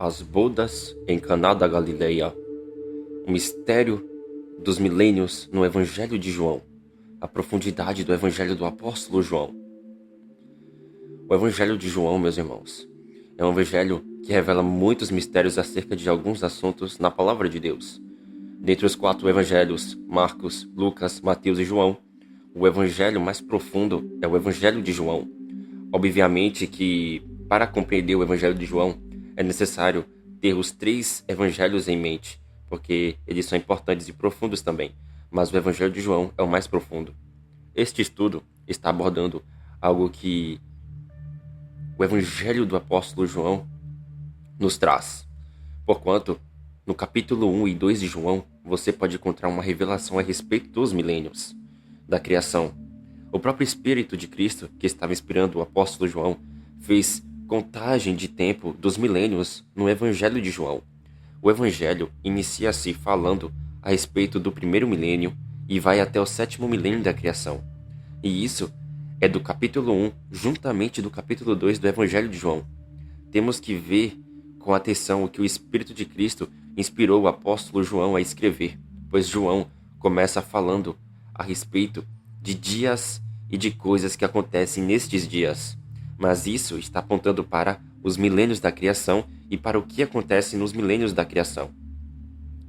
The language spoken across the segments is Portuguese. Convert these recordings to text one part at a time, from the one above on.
As bodas em Caná da Galileia. O mistério dos milênios no Evangelho de João. A profundidade do Evangelho do Apóstolo João. O Evangelho de João, meus irmãos, é um evangelho que revela muitos mistérios acerca de alguns assuntos na palavra de Deus. Dentre os 4 evangelhos, Marcos, Lucas, Mateus e João, o evangelho mais profundo é o Evangelho de João. Obviamente que, para compreender o Evangelho de João, é necessário ter os 3 evangelhos em mente, porque eles são importantes e profundos também, mas o Evangelho de João é o mais profundo. Este estudo está abordando algo que o Evangelho do Apóstolo João nos traz. Porquanto, no capítulo 1 e 2 de João, você pode encontrar uma revelação a respeito dos milênios, da criação. O próprio Espírito de Cristo, que estava inspirando o apóstolo João, fez contagem de tempo dos milênios no Evangelho de João. O Evangelho inicia-se falando a respeito do primeiro milênio e vai até o 7º milênio da criação. E isso é do capítulo 1, juntamente do capítulo 2 do Evangelho de João. Temos que ver com atenção o que o Espírito de Cristo inspirou o apóstolo João a escrever, pois João começa falando a respeito de dias e de coisas que acontecem nestes dias. Mas isso está apontando para os milênios da criação e para o que acontece nos milênios da criação.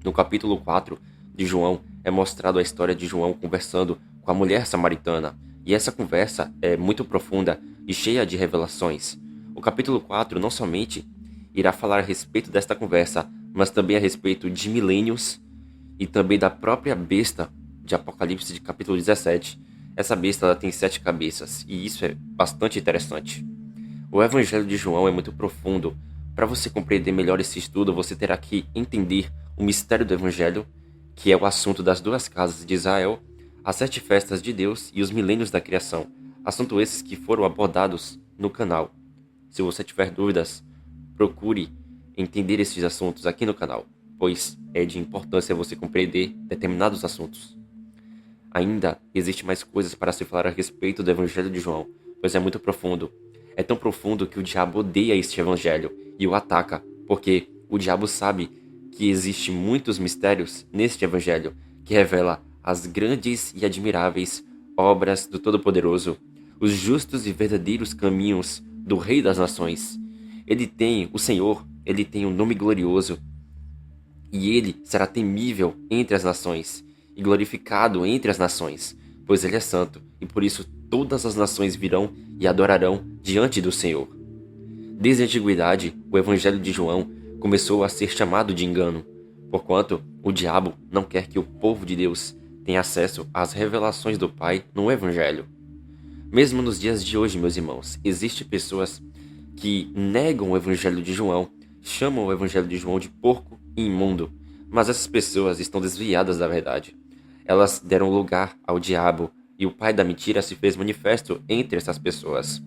No capítulo 4 de João é mostrado a história de João conversando com a mulher samaritana, e essa conversa é muito profunda e cheia de revelações. O capítulo 4 não somente irá falar a respeito desta conversa, mas também a respeito de milênios e também da própria besta de Apocalipse de capítulo 17. Essa besta ela tem 7 cabeças, e isso é bastante interessante. O Evangelho de João é muito profundo. Para você compreender melhor esse estudo, você terá que entender o mistério do Evangelho, que é o assunto das 2 casas de Israel, as 7 festas de Deus e os milênios da criação. Assuntos esses que foram abordados no canal. Se você tiver dúvidas, procure entender esses assuntos aqui no canal, pois é de importância você compreender determinados assuntos. Ainda existe mais coisas para se falar a respeito do Evangelho de João, pois é muito profundo. É tão profundo que o diabo odeia este Evangelho e o ataca, porque o diabo sabe que existem muitos mistérios neste Evangelho, que revela as grandes e admiráveis obras do Todo-Poderoso, os justos e verdadeiros caminhos do Rei das Nações. O Senhor, ele tem um nome glorioso, e ele será temível entre as nações e glorificado entre as nações, pois ele é santo, e por isso todas as nações virão e adorarão diante do Senhor. Desde a antiguidade, o Evangelho de João começou a ser chamado de engano, porquanto o diabo não quer que o povo de Deus tenha acesso às revelações do Pai no Evangelho. Mesmo nos dias de hoje, meus irmãos, existem pessoas que negam o Evangelho de João, chamam o Evangelho de João de porco e imundo, mas essas pessoas estão desviadas da verdade. Elas deram lugar ao diabo, e o pai da mentira se fez manifesto entre essas pessoas.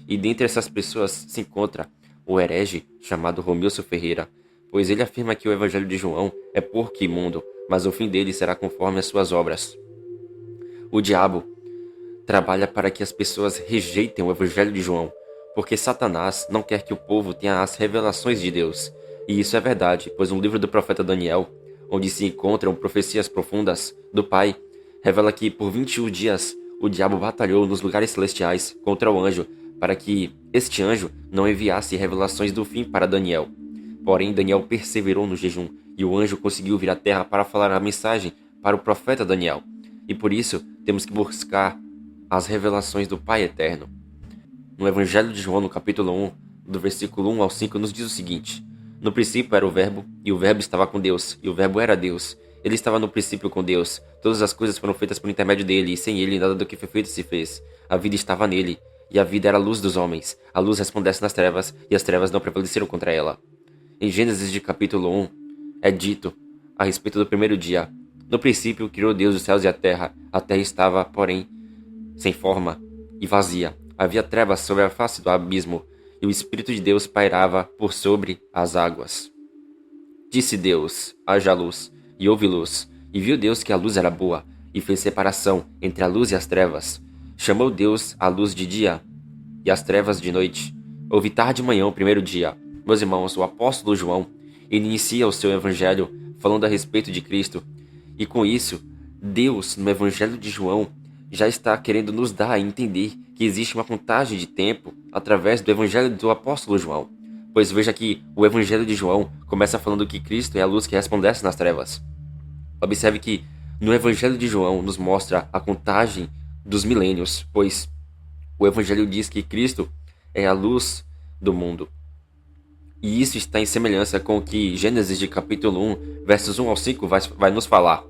E dentre essas pessoas se encontra o herege chamado Romilson Ferreira, pois ele afirma que o Evangelho de João é porco e imundo, mas o fim dele será conforme as suas obras. O diabo trabalha para que as pessoas rejeitem o Evangelho de João, porque Satanás não quer que o povo tenha as revelações de Deus. E isso é verdade, pois no livro do profeta Daniel, onde se encontram profecias profundas do Pai, revela que por 21 dias o diabo batalhou nos lugares celestiais contra o anjo, para que este anjo não enviasse revelações do fim para Daniel. Porém, Daniel perseverou no jejum, e o anjo conseguiu vir à terra para falar a mensagem para o profeta Daniel. E por isso, temos que buscar as revelações do Pai Eterno. No Evangelho de João, no capítulo 1, do versículo 1 ao 5, nos diz o seguinte: No princípio era o Verbo, e o Verbo estava com Deus, e o Verbo era Deus. Ele estava no princípio com Deus. Todas as coisas foram feitas por intermédio dele, e sem ele nada do que foi feito se fez. A vida estava nele, e a vida era a luz dos homens. A luz resplandece nas trevas, e as trevas não prevaleceram contra ela. Em Gênesis de capítulo 1, é dito a respeito do primeiro dia: No princípio criou Deus os céus e a terra. A terra estava, porém, sem forma e vazia. Havia trevas sobre a face do abismo, e o Espírito de Deus pairava por sobre as águas. Disse Deus: haja luz, e houve luz. E viu Deus que a luz era boa, e fez separação entre a luz e as trevas. Chamou Deus a luz de dia, e as trevas de noite. Houve tarde e manhã o primeiro dia. Meus irmãos, o apóstolo João, ele inicia o seu evangelho falando a respeito de Cristo. E com isso, Deus, no evangelho de João, já está querendo nos dar a entender que existe uma contagem de tempo através do evangelho do apóstolo João. Pois veja que o evangelho de João começa falando que Cristo é a luz que resplandece nas trevas. Observe que no evangelho de João nos mostra a contagem dos milênios, pois o evangelho diz que Cristo é a luz do mundo. E isso está em semelhança com o que Gênesis de capítulo 1, versos 1 ao 5 vai nos falar.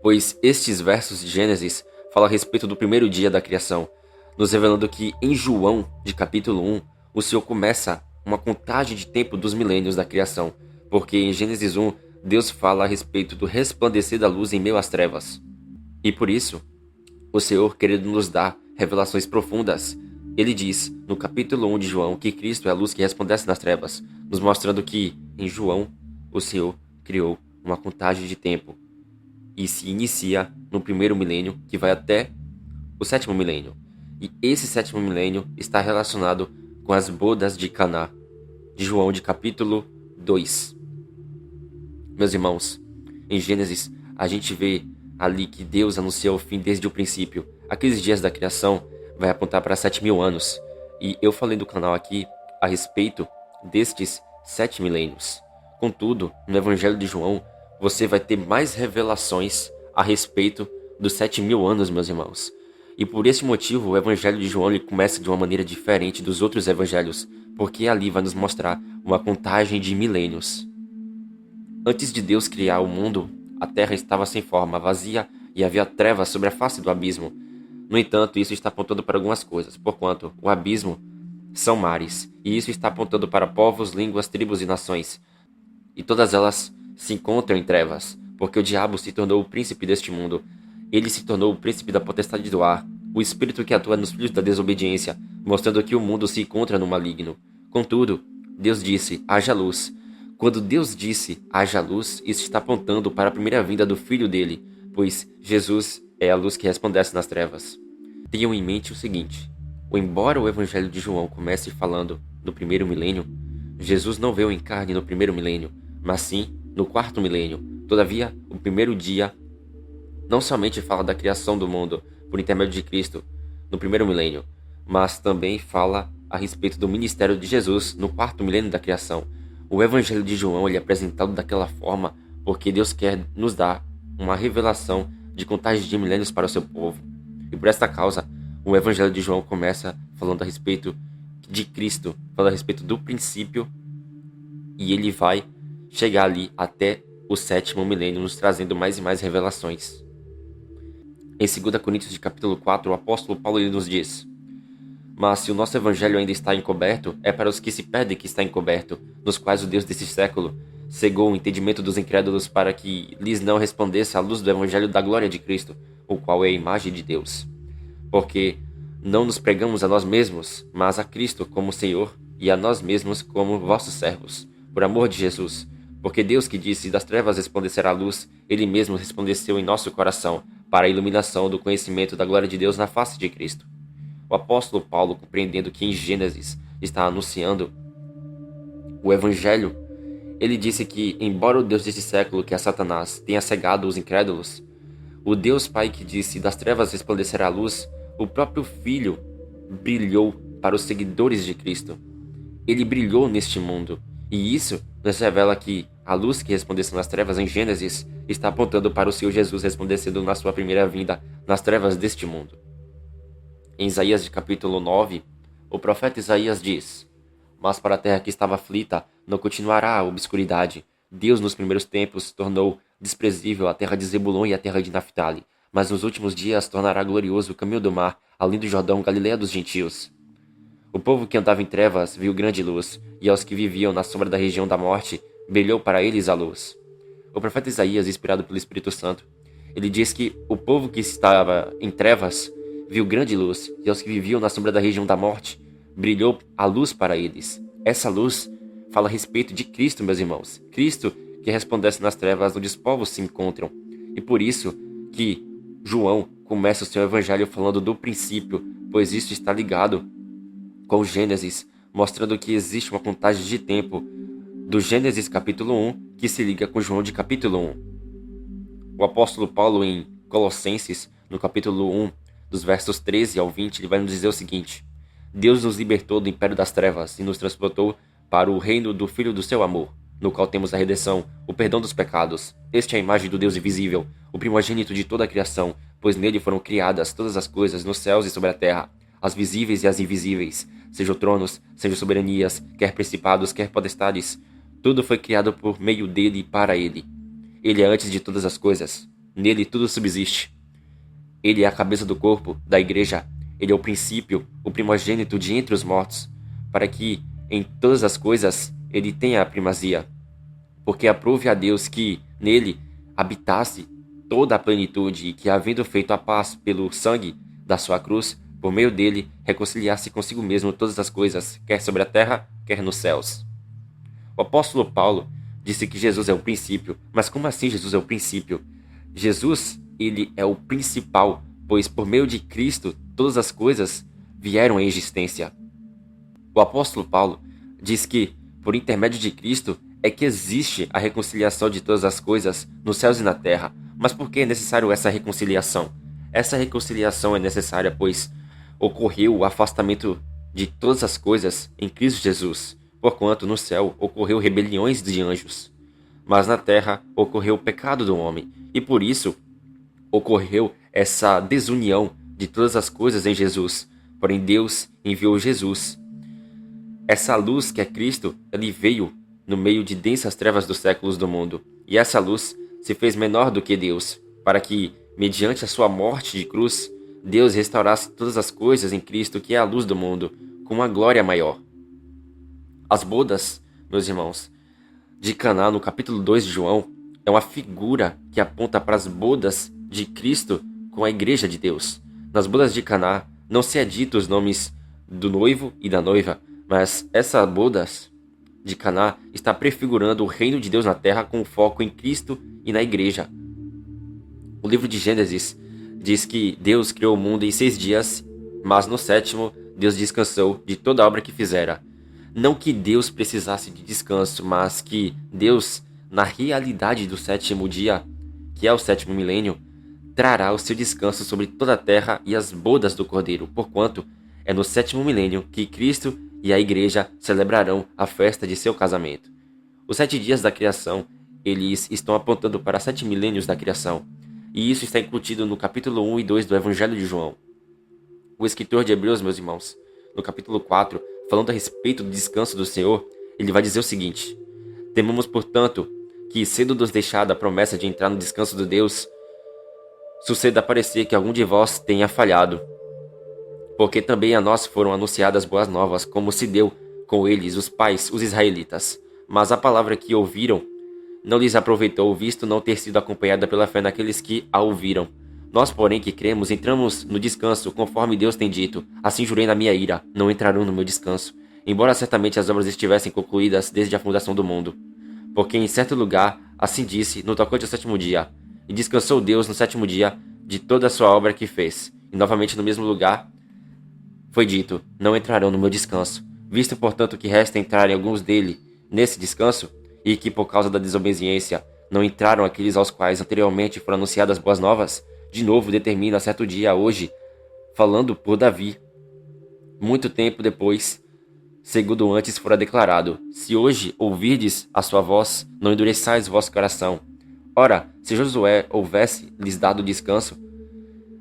Pois estes versos de Gênesis falam a respeito do primeiro dia da criação, nos revelando que em João de capítulo 1, o Senhor começa uma contagem de tempo dos milênios da criação, porque em Gênesis 1, Deus fala a respeito do resplandecer da luz em meio às trevas. E por isso, o Senhor, querendo nos dar revelações profundas, ele diz, no capítulo 1 de João, que Cristo é a luz que resplandece nas trevas, nos mostrando que, em João, o Senhor criou uma contagem de tempo e se inicia no primeiro milênio, que vai até o sétimo milênio. E esse sétimo milênio está relacionado com as bodas de Caná, de João de capítulo 2. Meus irmãos, em Gênesis, a gente vê ali que Deus anunciou o fim desde o princípio. Aqueles dias da criação vai apontar para 7.000 anos. E eu falei do canal aqui a respeito destes 7 milênios. Contudo, no Evangelho de João, você vai ter mais revelações a respeito dos 7.000 anos, meus irmãos. E por esse motivo, o Evangelho de João ele começa de uma maneira diferente dos outros evangelhos, porque ali vai nos mostrar uma contagem de milênios. Antes de Deus criar o mundo, a terra estava sem forma, vazia, e havia trevas sobre a face do abismo. No entanto, isso está apontando para algumas coisas, porquanto o abismo são mares, e isso está apontando para povos, línguas, tribos e nações. E todas elas se encontram em trevas, porque o diabo se tornou o príncipe deste mundo. Ele se tornou o príncipe da potestade do ar, o espírito que atua nos filhos da desobediência, mostrando que o mundo se encontra no maligno. Contudo, Deus disse, haja luz. Quando Deus disse, haja luz, isso está apontando para a primeira vinda do Filho dele, pois Jesus é a luz que resplandece nas trevas. Tenham em mente o seguinte, embora o Evangelho de João comece falando do primeiro milênio, Jesus não veio em carne no primeiro milênio, mas sim no quarto milênio. Todavia, o primeiro dia não somente fala da criação do mundo por intermédio de Cristo no primeiro milênio, mas também fala a respeito do ministério de Jesus no quarto milênio da criação. O Evangelho de João ele é apresentado daquela forma porque Deus quer nos dar uma revelação de contagem de milênios para o seu povo. E por esta causa, o Evangelho de João começa falando a respeito de Cristo, falando a respeito do princípio, e ele vai chegar ali até o sétimo milênio, nos trazendo mais e mais revelações. Em 2 Coríntios de capítulo 4, o apóstolo Paulo ele nos diz, mas se o nosso evangelho ainda está encoberto, é para os que se perdem que está encoberto, nos quais o Deus desse século cegou o entendimento dos incrédulos para que lhes não resplandeça a luz do evangelho da glória de Cristo, o qual é a imagem de Deus. Porque não nos pregamos a nós mesmos, mas a Cristo como Senhor e a nós mesmos como vossos servos, por amor de Jesus. Porque Deus que disse, das trevas resplandecerá a luz, Ele mesmo resplandeceu em nosso coração, para a iluminação do conhecimento da glória de Deus na face de Cristo. O apóstolo Paulo, compreendendo que em Gênesis está anunciando o Evangelho, ele disse que, embora o Deus deste século, que é Satanás, tenha cegado os incrédulos, o Deus Pai que disse, das trevas resplandecerá a luz, o próprio Filho brilhou para os seguidores de Cristo. Ele brilhou neste mundo, e isso nos revela que a luz que resplandece nas trevas em Gênesis está apontando para o Senhor Jesus resplandecendo na sua primeira vinda nas trevas deste mundo. Em Isaías de capítulo 9, o profeta Isaías diz, mas para a terra que estava aflita não continuará a obscuridade. Deus nos primeiros tempos tornou desprezível a terra de Zebulon e a terra de Naphtali, mas nos últimos dias tornará glorioso o caminho do mar, além do Jordão, Galileia dos gentios. O povo que andava em trevas viu grande luz, e aos que viviam na sombra da região da morte, brilhou para eles a luz. O profeta Isaías, inspirado pelo Espírito Santo, ele diz que o povo que estava em trevas viu grande luz, e aos que viviam na sombra da região da morte, brilhou a luz para eles. Essa luz fala a respeito de Cristo, meus irmãos. Cristo que resplandece nas trevas onde os povos se encontram. E por isso que João começa o seu evangelho falando do princípio, pois isso está ligado com Gênesis, mostrando que existe uma contagem de tempo do Gênesis capítulo 1 que se liga com João de capítulo 1. O apóstolo Paulo, em Colossenses, no capítulo 1, dos versos 13 ao 20, ele vai nos dizer o seguinte: Deus nos libertou do império das trevas e nos transportou para o reino do Filho do seu amor, no qual temos a redenção, o perdão dos pecados. Este é a imagem do Deus invisível, o primogênito de toda a criação, pois nele foram criadas todas as coisas nos céus e sobre a terra, as visíveis e as invisíveis, sejam tronos, sejam soberanias, quer principados, quer potestades. Tudo foi criado por meio dele e para ele. Ele é antes de todas as coisas. Nele tudo subsiste. Ele é a cabeça do corpo, da igreja. Ele é o princípio, o primogênito de entre os mortos, para que, em todas as coisas, ele tenha a primazia. Porque aprove a Deus que, nele, habitasse toda a plenitude e que, havendo feito a paz pelo sangue da sua cruz, por meio dele, reconciliasse consigo mesmo todas as coisas, quer sobre a terra, quer nos céus. O apóstolo Paulo disse que Jesus é o princípio. Mas como assim Jesus é o princípio? Jesus, ele é o principal, pois por meio de Cristo todas as coisas vieram à existência. O apóstolo Paulo diz que, por intermédio de Cristo, é que existe a reconciliação de todas as coisas nos céus e na terra. Mas por que é necessário essa reconciliação? Essa reconciliação é necessária pois ocorreu o afastamento de todas as coisas em Cristo Jesus, porquanto no céu ocorreu rebeliões de anjos, mas na terra ocorreu o pecado do homem, e por isso ocorreu essa desunião de todas as coisas em Jesus. Porém Deus enviou Jesus. Essa luz que é Cristo, ele veio no meio de densas trevas dos séculos do mundo, e essa luz se fez menor do que Deus, para que, mediante a sua morte de cruz, Deus restaurasse todas as coisas em Cristo, que é a luz do mundo, com uma glória maior. As bodas, meus irmãos, de Caná, no capítulo 2 de João, é uma figura que aponta para as bodas de Cristo com a igreja de Deus. Nas bodas de Caná, não se é dito os nomes do noivo e da noiva, mas essas bodas de Caná está prefigurando o reino de Deus na terra com foco em Cristo e na igreja. O livro de Gênesis diz que Deus criou o mundo em 6 dias, mas no 7º Deus descansou de toda a obra que fizera. Não que Deus precisasse de descanso, mas que Deus, na realidade do 7º dia, que é o 7º milênio, trará o seu descanso sobre toda a terra e as bodas do Cordeiro, porquanto é no 7º milênio que Cristo e a igreja celebrarão a festa de seu casamento. Os 7 dias da criação, eles estão apontando para 7 milênios da criação, e isso está incutido no capítulo 1 e 2 do Evangelho de João. O escritor de Hebreus, meus irmãos, no capítulo 4, falando a respeito do descanso do Senhor, ele vai dizer o seguinte: temamos, portanto, que, sendo nos deixada a promessa de entrar no descanso de Deus, suceda parecer que algum de vós tenha falhado. Porque também a nós foram anunciadas boas novas, como se deu com eles, os pais, os israelitas. Mas a palavra que ouviram não lhes aproveitou, visto não ter sido acompanhada pela fé naqueles que a ouviram. Nós, porém, que cremos, entramos no descanso, conforme Deus tem dito: assim jurei na minha ira, não entrarão no meu descanso, embora certamente as obras estivessem concluídas desde a fundação do mundo. Porque em certo lugar, assim disse, no tocante ao 7º dia, e descansou Deus no 7º dia de toda a sua obra que fez. E novamente no mesmo lugar foi dito: não entrarão no meu descanso. Visto, portanto, que resta entrarem alguns dele nesse descanso, e que por causa da desobediência não entraram aqueles aos quais anteriormente foram anunciadas boas novas, de novo determina certo dia hoje, falando por Davi, muito tempo depois, segundo antes fora declarado: se hoje ouvirdes a sua voz, não endureçais o vosso coração. Ora, se Josué houvesse lhes dado descanso,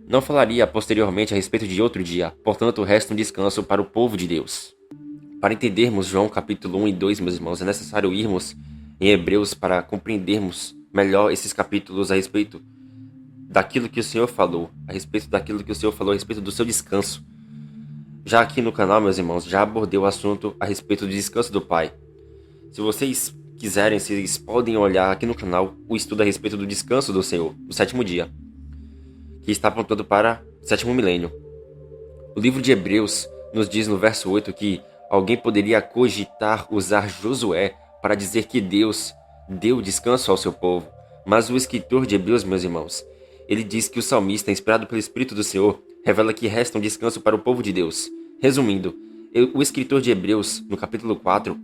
não falaria posteriormente a respeito de outro dia, portanto resta um descanso para o povo de Deus. Para entendermos João capítulo 1 e 2, meus irmãos, é necessário irmos em Hebreus para compreendermos melhor esses capítulos a respeito daquilo que o Senhor falou, a respeito do seu descanso. Já aqui no canal, meus irmãos, já abordei o assunto a respeito do descanso do Pai. Se vocês quiserem, vocês podem olhar aqui no canal o estudo a respeito do descanso do Senhor, do 7º dia, que está apontando para o 7º milênio. O livro de Hebreus nos diz no verso 8 que alguém poderia cogitar usar Josué para dizer que Deus deu descanso ao seu povo. Mas o escritor de Hebreus, meus irmãos, ele diz que o salmista, inspirado pelo Espírito do Senhor, revela que resta um descanso para o povo de Deus. Resumindo, O escritor de Hebreus, no capítulo 4,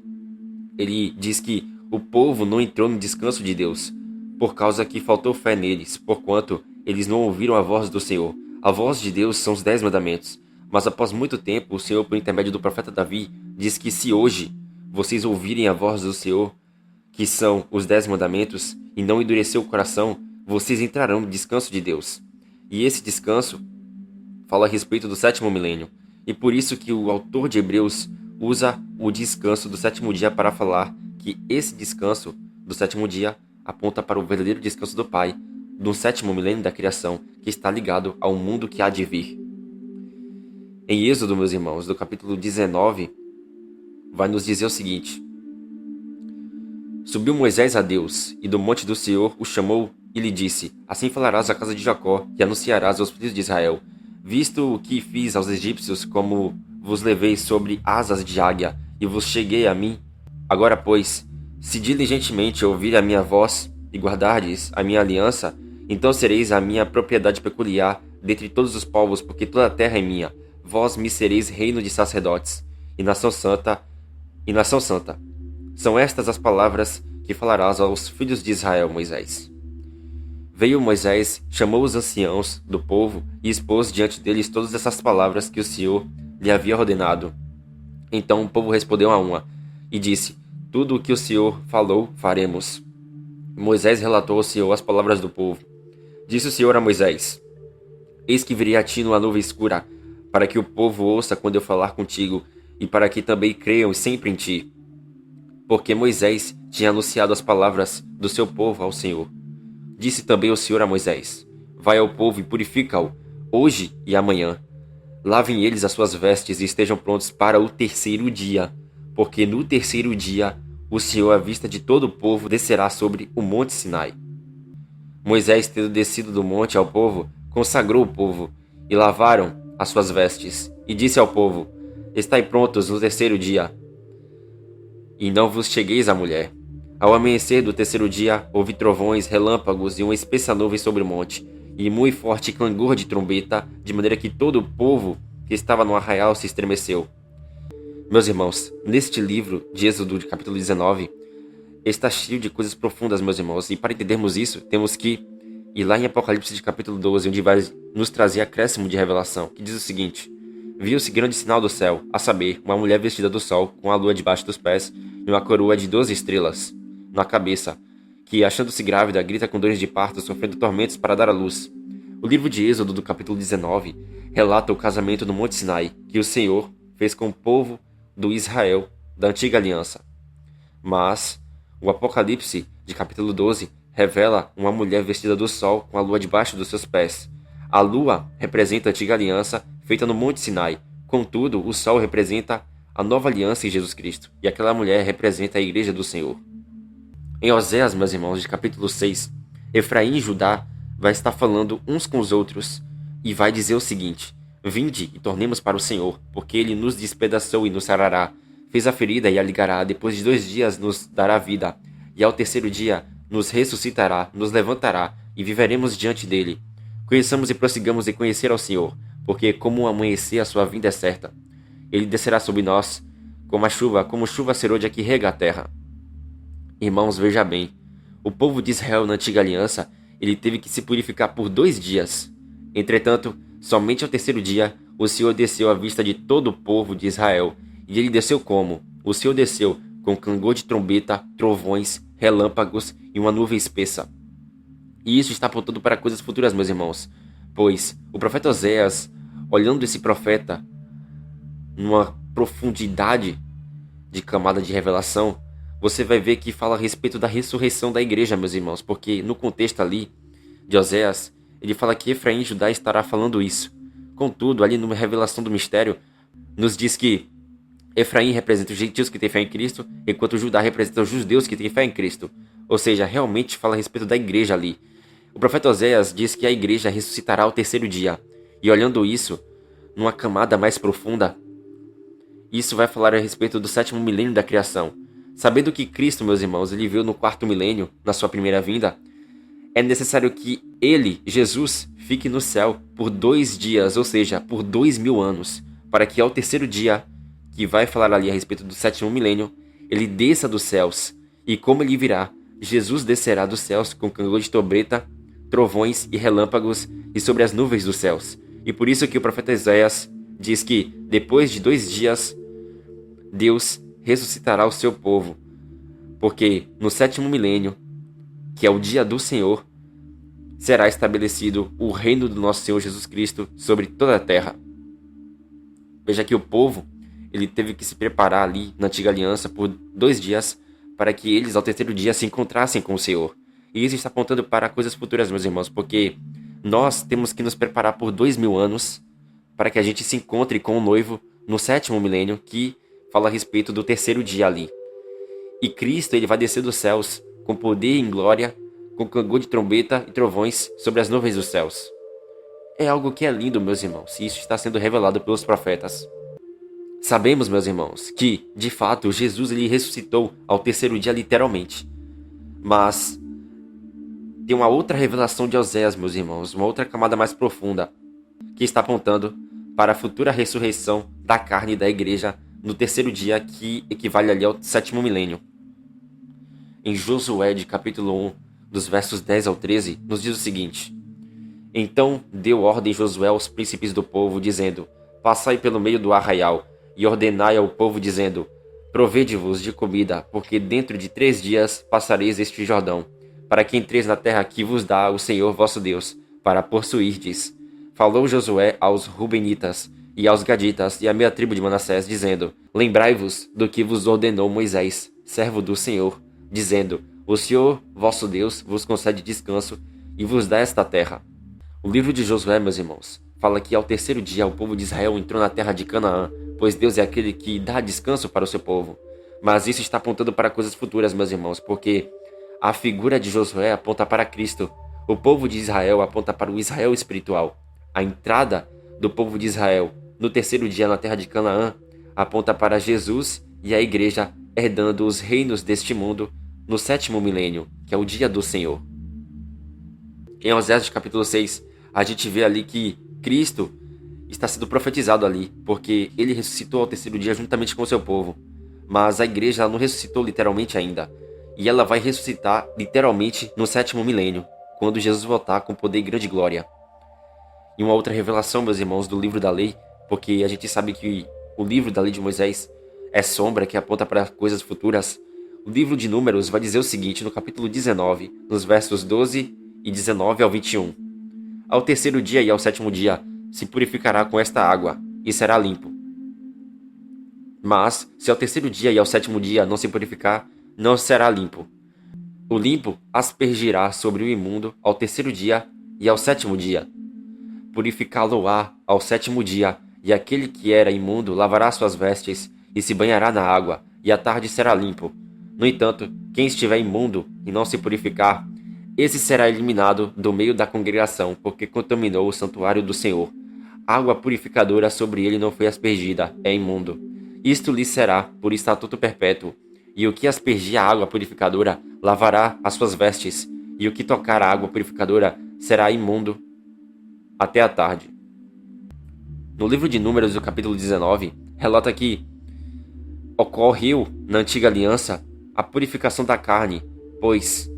ele diz que o povo não entrou no descanso de Deus, por causa que faltou fé neles, porquanto eles não ouviram a voz do Senhor. A voz de Deus são os 10 mandamentos. Mas após muito tempo, o Senhor, por intermédio do profeta Davi, diz que se hoje vocês ouvirem a voz do Senhor, que são os 10 mandamentos, e não endurecer o coração, vocês entrarão no descanso de Deus. E esse descanso fala a respeito do 7º milênio. E por isso que o autor de Hebreus usa o descanso do 7º dia para falar que esse descanso do 7º dia aponta para o verdadeiro descanso do Pai, do 7º milênio da criação, que está ligado ao mundo que há de vir. Em Êxodo, meus irmãos, do capítulo 19, vai nos dizer o seguinte: Subiu Moisés a Deus, e do monte do Senhor o chamou e lhe disse: Assim falarás à casa de Jacó, e anunciarás aos filhos de Israel: Visto o que fiz aos egípcios, como vos levei sobre asas de águia, e vos cheguei a mim. Agora, pois, se diligentemente ouvir a minha voz, e guardardes a minha aliança, então sereis a minha propriedade peculiar dentre todos os povos, porque toda a terra é minha. Vós me sereis reino de sacerdotes, e nação santa, São estas as palavras que falarás aos filhos de Israel, Moisés. Veio Moisés, chamou os anciãos do povo e expôs diante deles todas essas palavras que o Senhor lhe havia ordenado. Então o povo respondeu a uma, e disse: Tudo o que o Senhor falou, faremos. Moisés relatou ao Senhor as palavras do povo. Disse o Senhor a Moisés: Eis que virei a ti numa nuvem escura, para que o povo ouça quando eu falar contigo, e para que também creiam sempre em ti. Porque Moisés tinha anunciado as palavras do seu povo ao Senhor. Disse também o Senhor a Moisés: Vai ao povo e purifica-o, hoje e amanhã. Lavem eles as suas vestes e estejam prontos para o 3º dia, porque no 3º dia o Senhor, à vista de todo o povo, descerá sobre o monte Sinai. Moisés, tendo descido do monte ao povo, consagrou o povo, e lavaram as suas vestes, e disse ao povo: Estai prontos no 3º dia, e não vos chegueis à mulher. Ao amanhecer do 3º dia, houve trovões, relâmpagos e uma espessa nuvem sobre o monte, e muito forte clangor de trombeta, de maneira que todo o povo que estava no arraial se estremeceu. Meus irmãos, neste livro de Êxodo, capítulo 19, está cheio de coisas profundas, meus irmãos, e para entendermos isso, temos que ir lá em Apocalipse de capítulo 12, onde vai nos trazer acréscimo de revelação, que diz o seguinte: Viu-se grande sinal do céu, a saber, uma mulher vestida do sol, com a lua debaixo dos pés, e uma coroa de 12 estrelas na cabeça, que, achando-se grávida, grita com dores de parto, sofrendo tormentos para dar à luz. O livro de Êxodo, do capítulo 19, relata o casamento no Monte Sinai, que o Senhor fez com o povo do Israel da antiga aliança. Mas o Apocalipse, de capítulo 12, revela uma mulher vestida do sol, com a lua debaixo dos seus pés. A lua representa a antiga aliança feita no Monte Sinai. Contudo, o sol representa a nova aliança em Jesus Cristo, e aquela mulher representa a igreja do Senhor. Em Oséias, meus irmãos, de capítulo 6, Efraim e Judá vai estar falando uns com os outros, e vai dizer o seguinte: Vinde e tornemos para o Senhor, porque ele nos despedaçou e nos sarará, fez a ferida e a ligará, depois de 2 dias nos dará vida, e ao 3º dia nos ressuscitará, nos levantará, e viveremos diante dele. Conheçamos e prossigamos em conhecer ao Senhor, porque como o amanhecer a sua vinda é certa. Ele descerá sobre nós como chuva serôdia que rega a terra. Irmãos, veja bem, o povo de Israel na antiga aliança, ele teve que se purificar por 2 dias. Entretanto, somente ao 3º dia, o Senhor desceu à vista de todo o povo de Israel. E ele desceu como? O Senhor desceu com clangor de trombeta, trovões, relâmpagos e uma nuvem espessa. E isso está apontando para coisas futuras, meus irmãos, pois o profeta Oséias, olhando esse profeta numa profundidade de camada de revelação, você vai ver que fala a respeito da ressurreição da igreja, meus irmãos, porque no contexto ali de Oséias, ele fala que Efraim e Judá estará falando isso. Contudo, ali numa revelação do mistério, nos diz que Efraim representa os gentios que têm fé em Cristo, enquanto Judá representa os judeus que têm fé em Cristo. Ou seja, realmente fala a respeito da igreja ali. O profeta Oséias diz que a igreja ressuscitará ao 3º dia. E olhando isso, numa camada mais profunda, isso vai falar a respeito do 7º milênio da criação. Sabendo que Cristo, meus irmãos, ele veio no 4º milênio, na sua primeira vinda, é necessário que ele, Jesus, fique no céu por 2 dias, ou seja, por 2000 anos, para que ao 3º dia, que vai falar ali a respeito do sétimo milênio, ele desça dos céus. E como ele virá, Jesus descerá dos céus com cangouro de trombeta, trovões e relâmpagos e sobre as nuvens dos céus. E por isso que o profeta Isaías diz que depois de 2 dias, Deus ressuscitará o seu povo. Porque no sétimo milênio, que é o dia do Senhor, será estabelecido o reino do nosso Senhor Jesus Cristo sobre toda a terra. Veja que o povo, ele teve que se preparar ali na antiga aliança por 2 dias para que eles ao terceiro dia se encontrassem com o Senhor. E isso está apontando para coisas futuras, meus irmãos, porque nós temos que nos preparar por 2000 anos para que a gente se encontre com o noivo no sétimo milênio, que fala a respeito do terceiro dia ali. E Cristo, ele vai descer dos céus com poder e glória, com cangouro de trombeta e trovões sobre as nuvens dos céus. É algo que é lindo, meus irmãos, e isso está sendo revelado pelos profetas. Sabemos, meus irmãos, que, de fato, Jesus ele ressuscitou ao terceiro dia literalmente. Mas tem uma outra revelação de Oséias, meus irmãos, uma outra camada mais profunda, que está apontando para a futura ressurreição da carne da igreja no terceiro dia, que equivale ali ao sétimo milênio. Em Josué, de capítulo 1, dos versos 10 ao 13, nos diz o seguinte: Então deu ordem Josué aos príncipes do povo, dizendo: Passai pelo meio do arraial, e ordenai ao povo, dizendo: Provede-vos de comida, porque dentro de 3 dias passareis este Jordão, para que entreis na terra que vos dá o Senhor vosso Deus, para possuirdes. Falou Josué aos Rubenitas e aos Gaditas e à meia tribo de Manassés, dizendo: Lembrai-vos do que vos ordenou Moisés, servo do Senhor, dizendo: O Senhor vosso Deus vos concede descanso e vos dá esta terra. O livro de Josué, meus irmãos, fala que ao terceiro dia o povo de Israel entrou na terra de Canaã, pois Deus é aquele que dá descanso para o seu povo. Mas isso está apontando para coisas futuras, meus irmãos, porque a figura de Josué aponta para Cristo. O povo de Israel aponta para o Israel espiritual. A entrada do povo de Israel no terceiro dia na terra de Canaã aponta para Jesus e a igreja herdando os reinos deste mundo no sétimo milênio, que é o dia do Senhor. Em Oséias capítulo 6, a gente vê ali que Cristo está sendo profetizado ali, porque ele ressuscitou ao terceiro dia juntamente com o seu povo. Mas a igreja ela não ressuscitou literalmente ainda. E ela vai ressuscitar literalmente no sétimo milênio, quando Jesus voltar com poder e grande glória. E uma outra revelação, meus irmãos, do livro da lei, porque a gente sabe que o livro da lei de Moisés é sombra que aponta para coisas futuras. O livro de Números vai dizer o seguinte, no capítulo 19, nos versos 12 e 19 ao 21. Ao terceiro dia e ao sétimo dia se purificará com esta água, e será limpo. Mas, se ao terceiro dia e ao sétimo dia não se purificar, não será limpo. O limpo aspergirá sobre o imundo ao terceiro dia e ao sétimo dia. Purificá-lo-á ao sétimo dia, e aquele que era imundo lavará suas vestes e se banhará na água, e à tarde será limpo. No entanto, quem estiver imundo e não se purificar, esse será eliminado do meio da congregação, porque contaminou o santuário do Senhor. Água purificadora sobre ele não foi aspergida, é imundo. Isto lhe será por estatuto perpétuo. E o que aspergir a água purificadora lavará as suas vestes, e o que tocar a água purificadora será imundo até a tarde. No livro de Números, do capítulo 19, relata que ocorreu na antiga aliança a purificação da carne, pois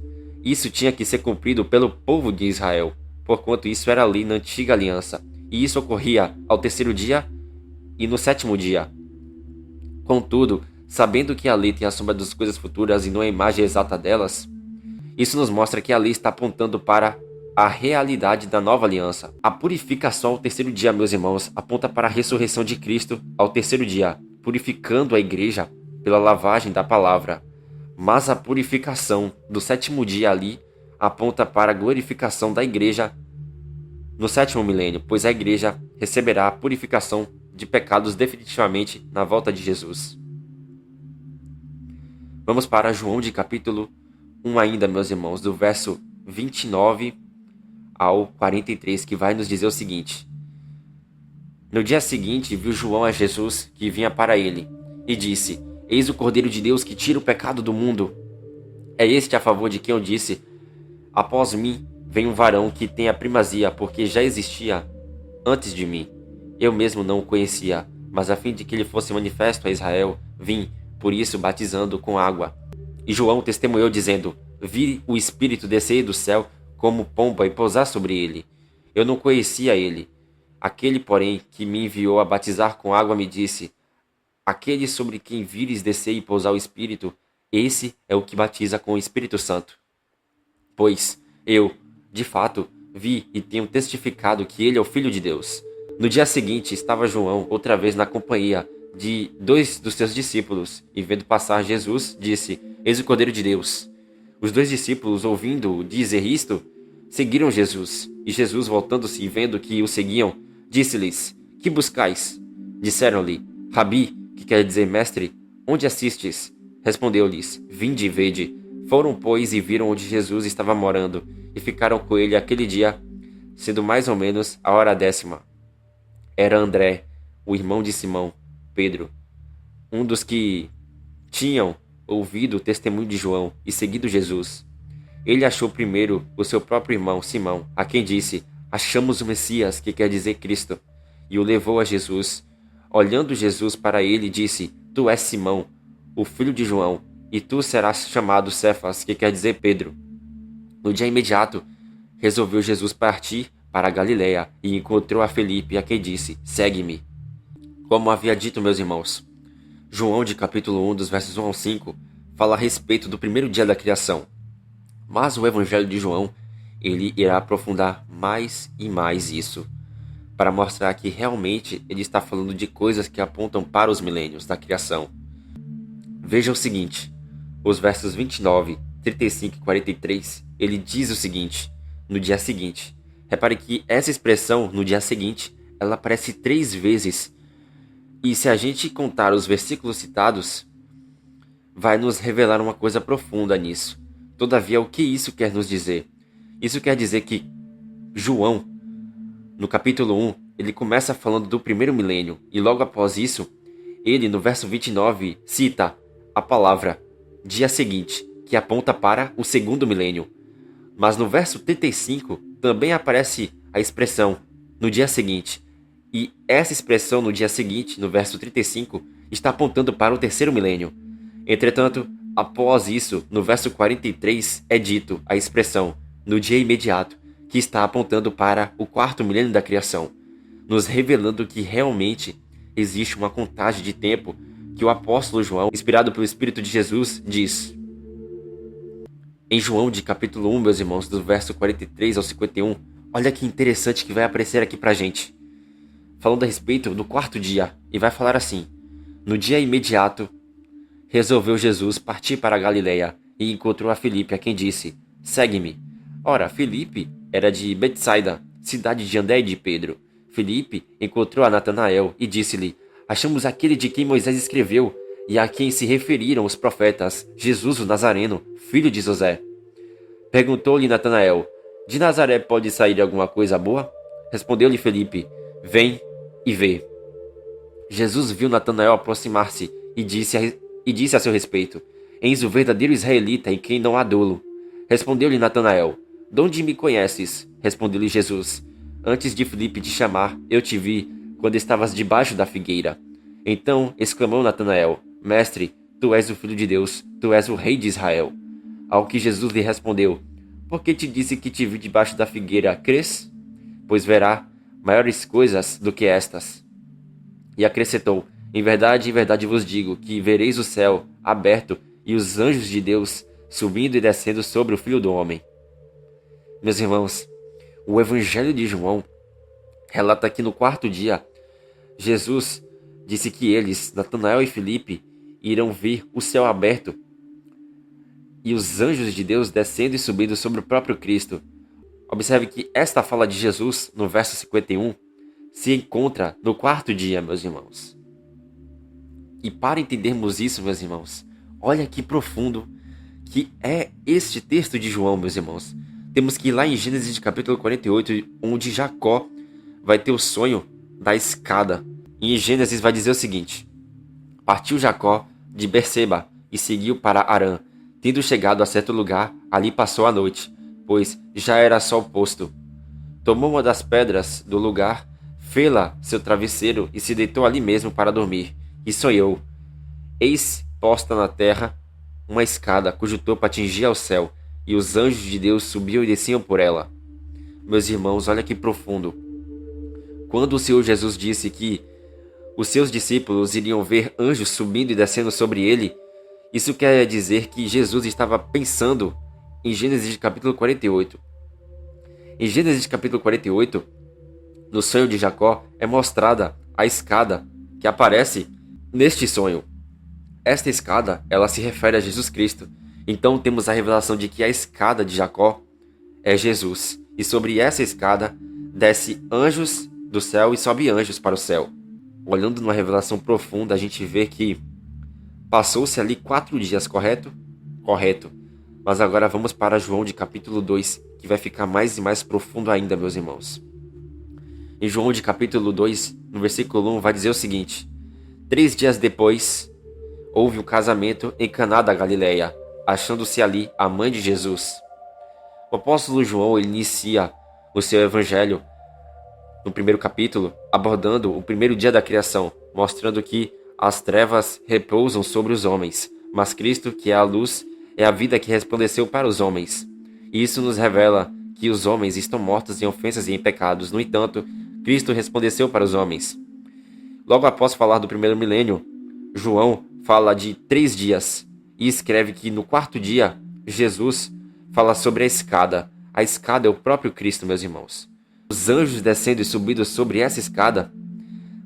isso tinha que ser cumprido pelo povo de Israel, porquanto isso era lei na antiga aliança, e isso ocorria ao terceiro dia e no sétimo dia. Contudo, sabendo que a lei tem a sombra das coisas futuras e não a imagem exata delas, isso nos mostra que a lei está apontando para a realidade da nova aliança. A purificação ao terceiro dia, meus irmãos, aponta para a ressurreição de Cristo ao terceiro dia, purificando a igreja pela lavagem da palavra. Mas a purificação do sétimo dia ali aponta para a glorificação da igreja no sétimo milênio, pois a igreja receberá a purificação de pecados definitivamente na volta de Jesus. Vamos para João de capítulo 1 ainda, meus irmãos, do verso 29 ao 43, que vai nos dizer o seguinte: No dia seguinte viu João a Jesus que vinha para ele, e disse: Eis o Cordeiro de Deus que tira o pecado do mundo. É este a favor de quem eu disse: Após mim vem um varão que tem a primazia, porque já existia antes de mim. Eu mesmo não o conhecia, mas a fim de que ele fosse manifesto a Israel, vim, por isso, batizando com água. E João testemunhou, dizendo: Vi o Espírito descer do céu como pomba e pousar sobre ele. Eu não conhecia ele. Aquele, porém, que me enviou a batizar com água me disse: Aquele sobre quem vires descer e pousar o Espírito, esse é o que batiza com o Espírito Santo. Pois eu, de fato, vi e tenho testificado que ele é o Filho de Deus. No dia seguinte estava João outra vez na companhia de 2 dos seus discípulos, e vendo passar Jesus, disse: Eis o Cordeiro de Deus. Os 2 discípulos, ouvindo-o dizer isto, seguiram Jesus. E Jesus, voltando-se e vendo que o seguiam, disse-lhes: Que buscais? Disseram-lhe: Rabi, que quer dizer mestre, onde assistes? Respondeu-lhes: Vinde e vede. Foram, pois, e viram onde Jesus estava morando, e ficaram com ele aquele dia, sendo mais ou menos a hora 10ª. Era André, o irmão de Simão, Pedro, um dos que tinham ouvido o testemunho de João e seguido Jesus. Ele achou primeiro o seu próprio irmão, Simão, a quem disse: Achamos o Messias, que quer dizer Cristo, e o levou a Jesus. Olhando Jesus para ele, disse: Tu és Simão, o filho de João, e tu serás chamado Cefas, que quer dizer Pedro. No dia imediato, resolveu Jesus partir para a Galiléia e encontrou a Felipe, a quem disse: Segue-me. Como havia dito, meus irmãos, João, de capítulo 1, dos versos 1 ao 5, fala a respeito do primeiro dia da criação. Mas o Evangelho de João, ele irá aprofundar mais e mais isso, para mostrar que realmente ele está falando de coisas que apontam para os milênios da criação. Veja o seguinte, os versos 29, 35 e 43, ele diz o seguinte: no dia seguinte. Repare que essa expressão, no dia seguinte, ela aparece 3 vezes. E se a gente contar os versículos citados, vai nos revelar uma coisa profunda nisso. Todavia, o que isso quer nos dizer? Isso quer dizer que João, no capítulo 1, ele começa falando do primeiro milênio, e logo após isso, ele, no verso 29, cita a palavra dia seguinte, que aponta para o segundo milênio. Mas no verso 35, também aparece a expressão no dia seguinte, e essa expressão no dia seguinte, no verso 35, está apontando para o terceiro milênio. Entretanto, após isso, no verso 43, é dito a expressão no dia imediato, que está apontando para o quarto milênio da criação, nos revelando que realmente existe uma contagem de tempo que o apóstolo João, inspirado pelo Espírito de Jesus, diz. Em João, de capítulo 1, meus irmãos, do verso 43 ao 51, olha que interessante que vai aparecer aqui pra gente. Falando a respeito do quarto dia, e vai falar assim: no dia imediato, resolveu Jesus partir para a Galiléia e encontrou a Felipe, a quem disse: Segue-me. Ora, Felipe era de Betsaida, cidade de André e de Pedro. Felipe encontrou a Natanael e disse-lhe: Achamos aquele de quem Moisés escreveu e a quem se referiram os profetas, Jesus o Nazareno, filho de José. Perguntou-lhe Natanael: De Nazaré pode sair alguma coisa boa? Respondeu-lhe Felipe: Vem e vê. Jesus viu Natanael aproximar-se e disse a seu respeito: Eis o verdadeiro israelita em quem não há dolo. Respondeu-lhe Natanael: De onde me conheces? Respondeu-lhe Jesus: Antes de Filipe te chamar, eu te vi, quando estavas debaixo da figueira. Então exclamou Natanael: Mestre, tu és o Filho de Deus, tu és o Rei de Israel. Ao que Jesus lhe respondeu: Por que te disse que te vi debaixo da figueira, crês? Pois verá maiores coisas do que estas. E acrescentou: em verdade vos digo que vereis o céu aberto e os anjos de Deus subindo e descendo sobre o Filho do Homem. Meus irmãos, o Evangelho de João relata que no quarto dia, Jesus disse que eles, Natanael e Filipe, irão ver o céu aberto e os anjos de Deus descendo e subindo sobre o próprio Cristo. Observe que esta fala de Jesus, no verso 51, se encontra no quarto dia, meus irmãos. E para entendermos isso, meus irmãos, olha que profundo que é este texto de João, meus irmãos. Temos que ir lá em Gênesis de capítulo 48, onde Jacó vai ter o sonho da escada. E em Gênesis vai dizer o seguinte: Partiu Jacó de Berseba e seguiu para Harã. Tendo chegado a certo lugar, ali passou a noite, pois já era sol posto. Tomou uma das pedras do lugar, fê-la seu travesseiro e se deitou ali mesmo para dormir. E sonhou: eis posta na terra uma escada cujo topo atingia ao céu, e os anjos de Deus subiam e desciam por ela. Meus irmãos, olha que profundo. Quando o Senhor Jesus disse que os seus discípulos iriam ver anjos subindo e descendo sobre ele, isso quer dizer que Jesus estava pensando em Gênesis capítulo 48. Em Gênesis capítulo 48, no sonho de Jacó, é mostrada a escada que aparece neste sonho. Esta escada, ela se refere a Jesus Cristo. Então temos a revelação de que a escada de Jacó é Jesus. E sobre essa escada desce anjos do céu e sobe anjos para o céu. Olhando numa revelação profunda, a gente vê que passou-se ali 4 dias, correto? Correto. Mas agora vamos para João de capítulo 2, que vai ficar mais e mais profundo ainda, meus irmãos. Em João de capítulo 2, no versículo 1, vai dizer o seguinte: 3 dias depois, houve um casamento em Caná da Galileia, achando-se ali a mãe de Jesus. O apóstolo João ele inicia o seu evangelho no primeiro capítulo, abordando o primeiro dia da criação, mostrando que as trevas repousam sobre os homens, mas Cristo, que é a luz, é a vida que resplandeceu para os homens. E isso nos revela que os homens estão mortos em ofensas e em pecados. No entanto, Cristo resplandeceu para os homens. Logo após falar do primeiro milênio, João fala de 3 dias e escreve que no 4º dia, Jesus fala sobre a escada. A escada é o próprio Cristo, meus irmãos. Os anjos descendo e subindo sobre essa escada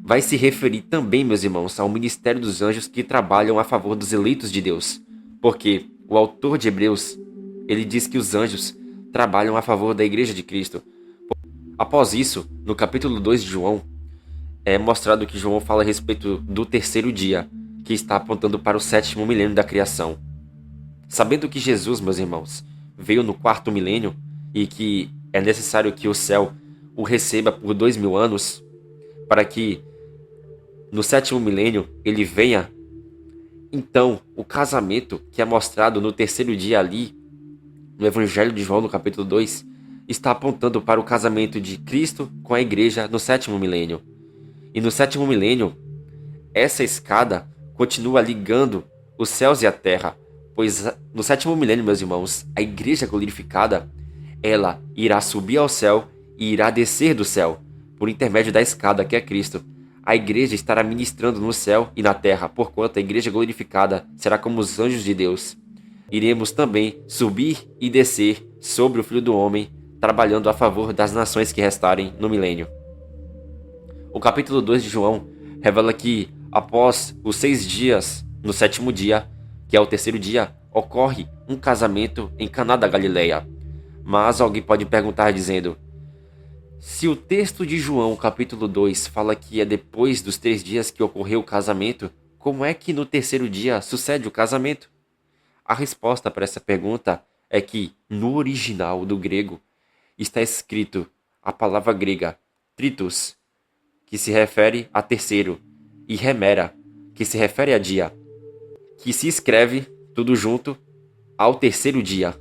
vai se referir também, meus irmãos, ao ministério dos anjos que trabalham a favor dos eleitos de Deus. Porque o autor de Hebreus, ele diz que os anjos trabalham a favor da igreja de Cristo. Após isso, no capítulo 2 de João, é mostrado que João fala a respeito do 3º dia, que está apontando para o 7º milênio da criação. Sabendo que Jesus, meus irmãos, veio no 4º milênio e que é necessário que o céu o receba por 2000 anos, para que no 7º milênio ele venha. Então, o casamento que é mostrado no 3º dia ali, no Evangelho de João, no capítulo 2, está apontando para o casamento de Cristo com a igreja no 7º milênio. E no 7º milênio, essa escada continua ligando os céus e a terra, pois no 7º milênio, meus irmãos, a igreja glorificada, ela irá subir ao céu e irá descer do céu, por intermédio da escada que é Cristo. A igreja estará ministrando no céu e na terra, porquanto a igreja glorificada será como os anjos de Deus. Iremos também subir e descer sobre o Filho do Homem, trabalhando a favor das nações que restarem no milênio. O capítulo 2 de João revela que, após os 6 dias, no 7º dia, que é o 3º dia, ocorre um casamento em Caná da Galileia. Mas alguém pode perguntar dizendo: se o texto de João, capítulo 2, fala que é depois dos 3 dias que ocorreu o casamento, como é que no 3º dia sucede o casamento? A resposta para essa pergunta é que, no original do grego, está escrito a palavra grega tritos, que se refere a terceiro, e remera, que se refere a dia, que se escreve, tudo junto, ao 3º dia,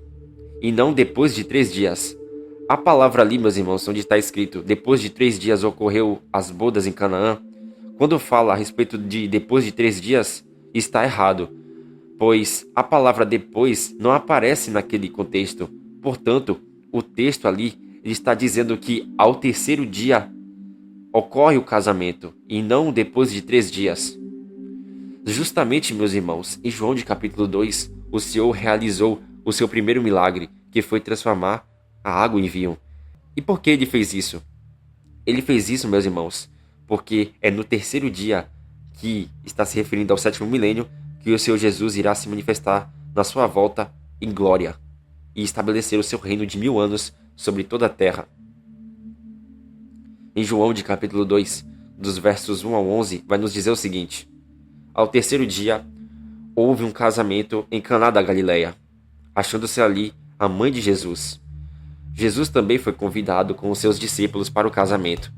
e não depois de 3 dias. A palavra ali, meus irmãos, onde está escrito depois de 3 dias ocorreu as bodas em Canaã, quando fala a respeito de depois de 3 dias, está errado, pois a palavra depois não aparece naquele contexto. Portanto, o texto ali ele está dizendo que ao 3º dia ocorre o casamento e não depois de 3 dias. Justamente, meus irmãos, em João de capítulo 2, o Senhor realizou o seu primeiro milagre, que foi transformar a água em vinho. E por que ele fez isso? Ele fez isso, meus irmãos, porque é no 3º dia, que está se referindo ao 7º milênio, que o Senhor Jesus irá se manifestar na sua volta em glória e estabelecer o seu reino de 1000 anos sobre toda a terra. Em João de capítulo 2, dos versos 1 ao 11, vai nos dizer o seguinte: ao 3º dia, houve um casamento em Caná da Galileia, achando-se ali a mãe de Jesus. Jesus também foi convidado com os seus discípulos para o casamento.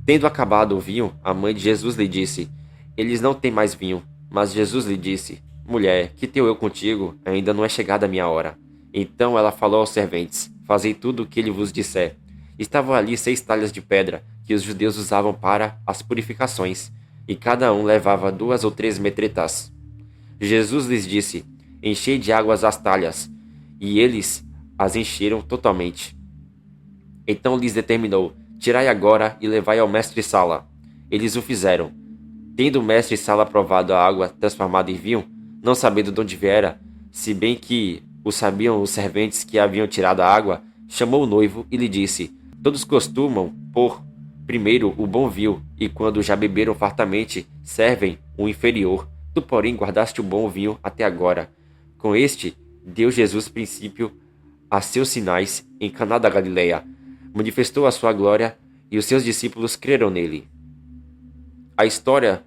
Tendo acabado o vinho, a mãe de Jesus lhe disse: eles não têm mais vinho. Mas Jesus lhe disse: mulher, que tenho eu contigo? Ainda não é chegada a minha hora. Então ela falou aos serventes: fazei tudo o que ele vos disser. Estavam ali 6 talhas de pedra que os judeus usavam para as purificações, e cada um levava 2 ou 3 metretas. Jesus lhes disse: Enchei de águas as talhas, e eles as encheram totalmente. Então lhes determinou: Tirai agora e levai ao mestre-sala. Eles o fizeram. Tendo o mestre-sala provado a água transformada em vinho, não sabendo de onde viera, se bem que o sabiam os serventes que haviam tirado a água, chamou o noivo e lhe disse: Todos costumam pôr primeiro o bom vinho, e quando já beberam fartamente, servem o inferior. Tu, porém, guardaste o bom vinho até agora. Com este, deu Jesus princípio a seus sinais em Caná da Galileia. Manifestou a sua glória, e os seus discípulos creram nele. A história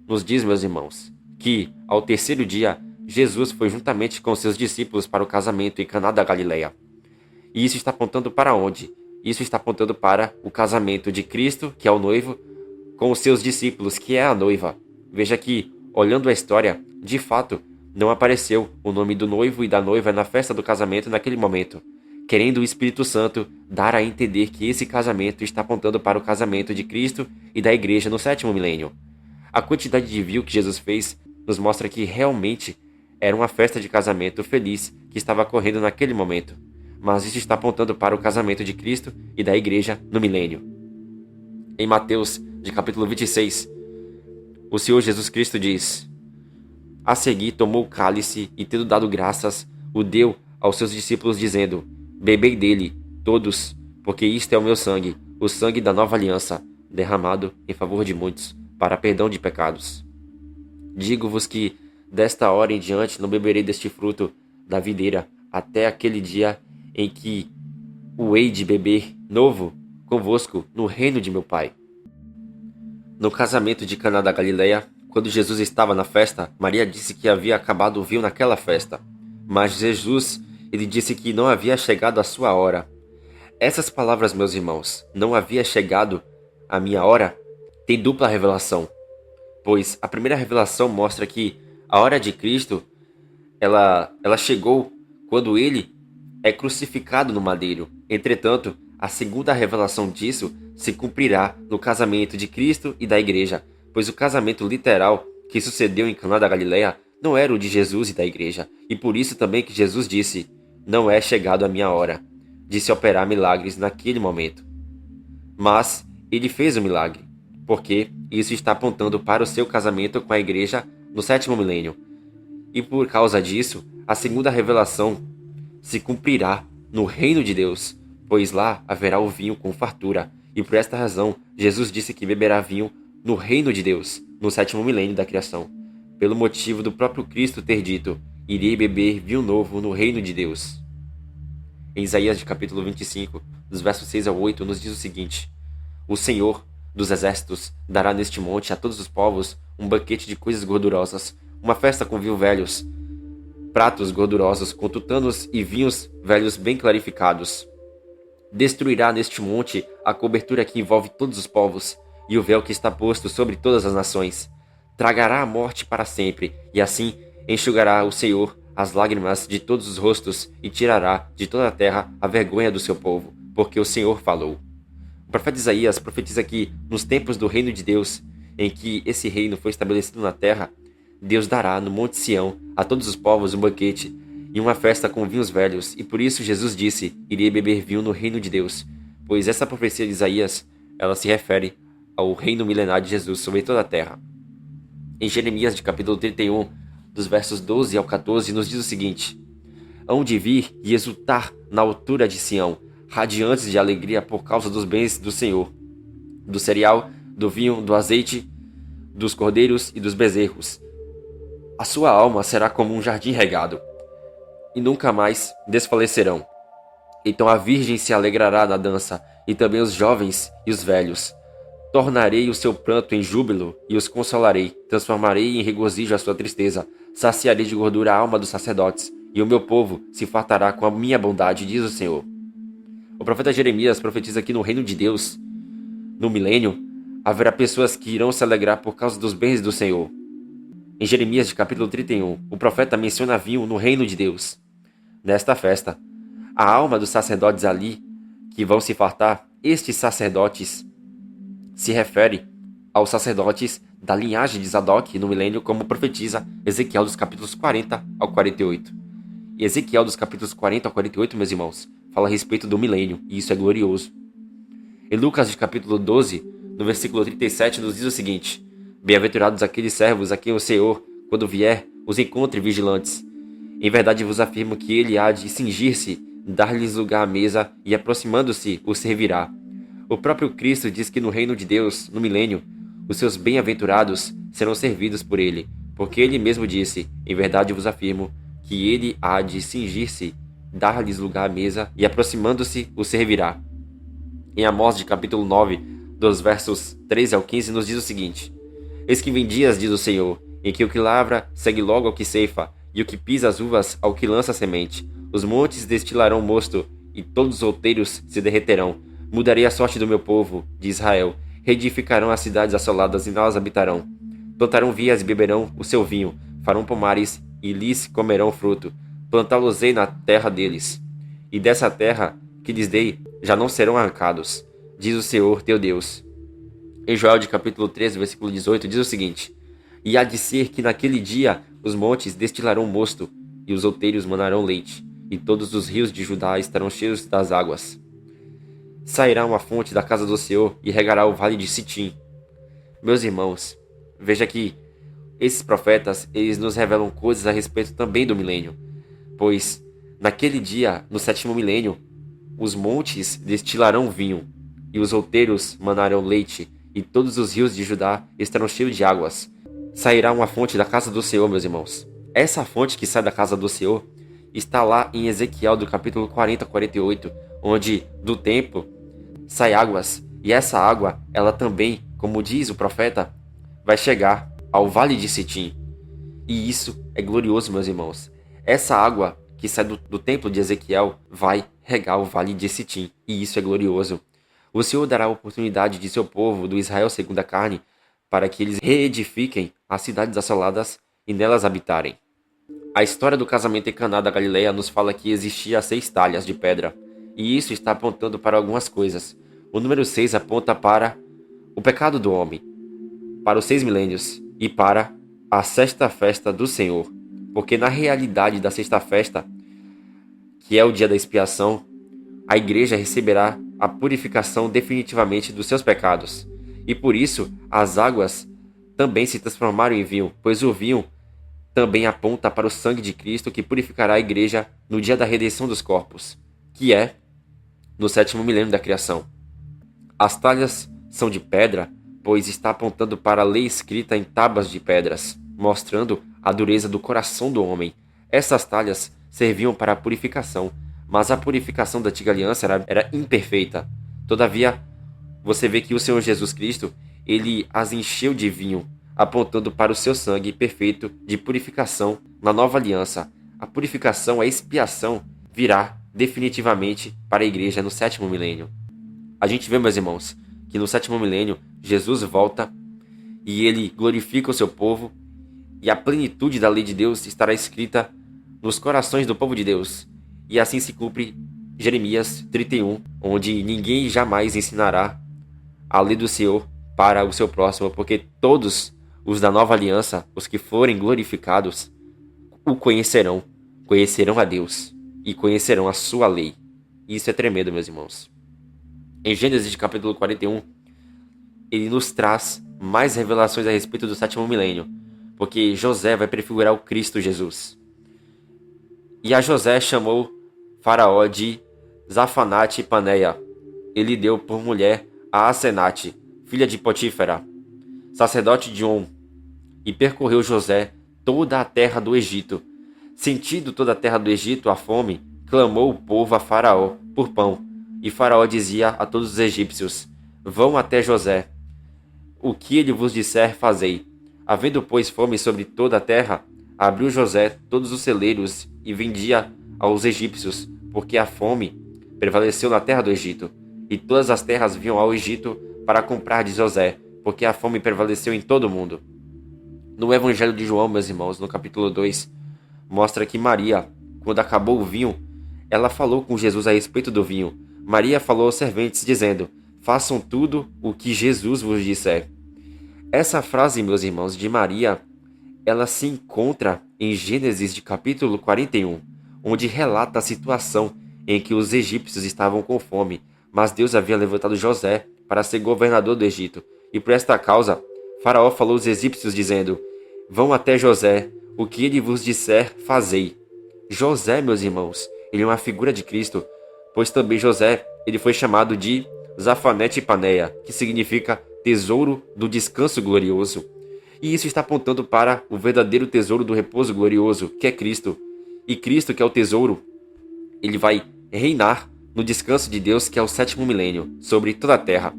nos diz, meus irmãos, que, ao terceiro dia, Jesus foi juntamente com seus discípulos para o casamento em Caná da Galileia. E isso está apontando para onde? Isso está apontando para o casamento de Cristo, que é o noivo, com os seus discípulos, que é a noiva. Veja que, olhando a história, de fato, não apareceu o nome do noivo e da noiva na festa do casamento naquele momento, querendo o Espírito Santo dar a entender que esse casamento está apontando para o casamento de Cristo e da igreja no 7º milênio. A quantidade de vinho que Jesus fez nos mostra que realmente era uma festa de casamento feliz que estava ocorrendo naquele momento. Mas isso está apontando para o casamento de Cristo e da igreja no milênio. Em Mateus, de capítulo 26, o Senhor Jesus Cristo diz: A seguir tomou o cálice e, tendo dado graças, o deu aos seus discípulos, dizendo: Bebei dele, todos, porque isto é o meu sangue, o sangue da nova aliança, derramado em favor de muitos, para perdão de pecados. Digo-vos que, desta hora em diante, não beberei deste fruto da videira, até aquele dia em que o hei de beber novo convosco no reino de meu Pai. No casamento de Caná da Galileia, quando Jesus estava na festa, Maria disse que havia acabado o vinho naquela festa. Mas Jesus, ele disse que não havia chegado a sua hora. Essas palavras, meus irmãos, não havia chegado a minha hora, tem dupla revelação. Pois a primeira revelação mostra que a hora de Cristo, ela chegou quando ele é crucificado no madeiro. Entretanto, a segunda revelação disso se cumprirá no casamento de Cristo e da igreja, pois o casamento literal que sucedeu em Caná da Galileia não era o de Jesus e da igreja, e por isso também que Jesus disse: Não é chegado a minha hora de se operar milagres naquele momento. Mas ele fez o milagre, porque isso está apontando para o seu casamento com a igreja no 7º milênio. E por causa disso, a segunda revelação se cumprirá no reino de Deus, pois lá haverá o vinho com fartura. E por esta razão, Jesus disse que beberá vinho no reino de Deus, no 7º milênio da criação, pelo motivo do próprio Cristo ter dito: Irei beber vinho novo no reino de Deus. Em Isaías de capítulo 25, dos versos 6 ao 8, nos diz o seguinte: O Senhor dos exércitos dará neste monte a todos os povos um banquete de coisas gordurosas, uma festa com vinho velhos, pratos gordurosos com tutanos e vinhos velhos bem clarificados. Destruirá neste monte a cobertura que envolve todos os povos, e o véu que está posto sobre todas as nações. Tragará a morte para sempre, e assim enxugará o Senhor as lágrimas de todos os rostos, e tirará de toda a terra a vergonha do seu povo, porque o Senhor falou. O profeta Isaías profetiza que, nos tempos do reino de Deus, em que esse reino foi estabelecido na terra, Deus dará no Monte Sião a todos os povos um banquete e uma festa com vinhos velhos, e por isso Jesus disse: Irei beber vinho no reino de Deus, pois essa profecia de Isaías, ela se refere ao reino milenar de Jesus sobre toda a terra. Em Jeremias de capítulo 31, dos versos 12 ao 14, nos diz o seguinte: Hão de vir e exultar na altura de Sião, radiantes de alegria por causa dos bens do Senhor, do cereal, do vinho, do azeite, dos cordeiros e dos bezerros. A sua alma será como um jardim regado, e nunca mais desfalecerão. Então a virgem se alegrará na dança, e também os jovens e os velhos. Tornarei o seu pranto em júbilo, e os consolarei. Transformarei em regozijo a sua tristeza. Saciarei de gordura a alma dos sacerdotes, e o meu povo se fartará com a minha bondade, diz o Senhor. O profeta Jeremias profetiza que no reino de Deus, no milênio, haverá pessoas que irão se alegrar por causa dos bens do Senhor. Em Jeremias de capítulo 31, o profeta menciona vinho no reino de Deus. Nesta festa, a alma dos sacerdotes ali, que vão se fartar, Estes sacerdotes se refere aos sacerdotes da linhagem de Zadok no milênio, como profetiza Ezequiel dos capítulos 40 ao 48. E Ezequiel dos capítulos 40 ao 48, meus irmãos, fala a respeito do milênio, e isso é glorioso. Em Lucas de capítulo 12, no versículo 37, nos diz o seguinte: Bem-aventurados aqueles servos a quem o Senhor, quando vier, os encontre vigilantes. Em verdade vos afirmo que ele há de cingir-se, dar-lhes lugar à mesa, e aproximando-se, o servirá. O próprio Cristo diz que no reino de Deus, no milênio, os seus bem-aventurados serão servidos por ele, porque ele mesmo disse: Em verdade vos afirmo que ele há de cingir-se, dar-lhes lugar à mesa, e aproximando-se, o servirá. Em Amós, de capítulo 9, dos versos 13 ao 15, nos diz o seguinte: Eis que vem dias, diz o Senhor, em que o que lavra segue logo ao que ceifa, e o que pisa as uvas ao que lança a semente. Os montes destilarão mosto, e todos os outeiros se derreterão. Mudarei a sorte do meu povo, de Israel. Reedificarão as cidades assoladas e nelas habitarão. Plantarão vias e beberão o seu vinho. Farão pomares e lhes comerão fruto. Plantá-los-ei na terra deles. E dessa terra que lhes dei já não serão arrancados, diz o Senhor teu Deus. Em Joel de capítulo 13, versículo 18, diz o seguinte: E há de ser que naquele dia os montes destilarão mosto, e os outeiros manarão leite, e todos os rios de Judá estarão cheios das águas. Sairá uma fonte da casa do Senhor e regará o vale de Sitim. Meus irmãos, veja que esses profetas, eles nos revelam coisas a respeito também do milênio, pois naquele dia, no 7º milênio, os montes destilarão vinho, e os outeiros manarão leite, e todos os rios de Judá estarão cheios de águas. Sairá uma fonte da casa do Senhor, meus irmãos. Essa fonte que sai da casa do Senhor está lá em Ezequiel, do capítulo 40 a 48, onde do templo sai águas, e essa água, ela também, como diz o profeta, vai chegar ao vale de Sitim. E isso é glorioso, meus irmãos. Essa água que sai do templo de Ezequiel vai regar o vale de Sitim, e isso é glorioso. O Senhor dará a oportunidade de seu povo, do Israel segundo a carne, para que eles reedifiquem as cidades assoladas e nelas habitarem. A história do casamento em Caná da Galileia nos fala que existia 6 talhas de pedra, e isso está apontando para algumas coisas. O número 6 aponta para o pecado do homem, para os 6 milênios e para a sexta festa do Senhor, porque na realidade da sexta festa, que é o dia da expiação, a igreja receberá a purificação definitivamente dos seus pecados, e por isso as águas também se transformaram em vinho, pois o vinho também aponta para o sangue de Cristo que purificará a igreja no dia da redenção dos corpos, que é no 7º milênio da criação. As talhas são de pedra, pois está apontando para a lei escrita em tábuas de pedras, mostrando a dureza do coração do homem. Essas talhas serviam para a purificação, mas a purificação da antiga aliança era imperfeita. Todavia, você vê que o Senhor Jesus Cristo, ele as encheu de vinho, apontando para o seu sangue perfeito de purificação na nova aliança. A purificação, a expiação, virá definitivamente para a igreja no 7º milênio. A gente vê, meus irmãos, que no 7º milênio, Jesus volta e ele glorifica o seu povo, e a plenitude da lei de Deus estará escrita nos corações do povo de Deus. E assim se cumpre Jeremias 31, onde ninguém jamais ensinará a lei do Senhor para o seu próximo, porque todos os da nova aliança, os que forem glorificados, o conhecerão a Deus e conhecerão a sua lei. Isso é tremendo, meus irmãos. Em Gênesis de capítulo 41, ele nos traz mais revelações a respeito do 7º milênio, porque José vai prefigurar o Cristo Jesus. E a José chamou Faraó de Zafanate Paneia. Ele deu por mulher a Asenate, filha de Potífera, sacerdote de On, e percorreu José toda a terra do Egito. Sentindo toda a terra do Egito a fome, clamou o povo a Faraó por pão. E Faraó dizia a todos os egípcios: Vão até José. O que ele vos disser, fazei. Havendo, pois, fome sobre toda a terra, abriu José todos os celeiros e vendia aos egípcios, porque a fome prevaleceu na terra do Egito. E todas as terras vinham ao Egito para comprar de José, porque a fome prevaleceu em todo o mundo. No Evangelho de João, meus irmãos, no capítulo 2, mostra que Maria, quando acabou o vinho, ela falou com Jesus a respeito do vinho, Maria falou aos serventes, dizendo: façam tudo o que Jesus vos disser. Essa frase, meus irmãos, de Maria, ela se encontra em Gênesis de capítulo 41, onde relata a situação em que os egípcios estavam com fome, mas Deus havia levantado José para ser governador do Egito. E por esta causa, Faraó falou aos egípcios, dizendo: vão até José, o que ele vos disser, fazei. José, meus irmãos, ele é uma figura de Cristo, pois também José, ele foi chamado de Zafanete Paneia, que significa tesouro do descanso glorioso. E isso está apontando para o verdadeiro tesouro do repouso glorioso, que é Cristo. E Cristo, que é o tesouro, ele vai reinar no descanso de Deus, que é o 7º milênio, sobre toda a terra.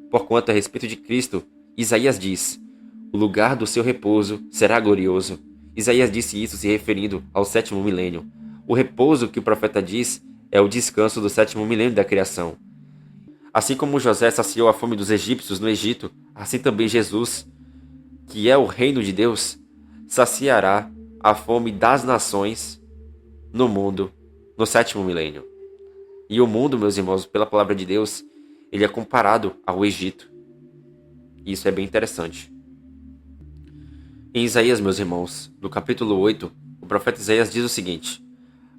Porquanto, a respeito de Cristo, Isaías diz: o lugar do seu repouso será glorioso. Isaías disse isso se referindo ao 7º milênio. O repouso que o profeta diz é o descanso do 7º milênio da criação. Assim como José saciou a fome dos egípcios no Egito, assim também Jesus, que é o reino de Deus, saciará a fome das nações no mundo no 7º milênio. E o mundo, meus irmãos, pela palavra de Deus, ele é comparado ao Egito. Isso é bem interessante. Em Isaías, meus irmãos, no capítulo 8, o profeta Isaías diz o seguinte: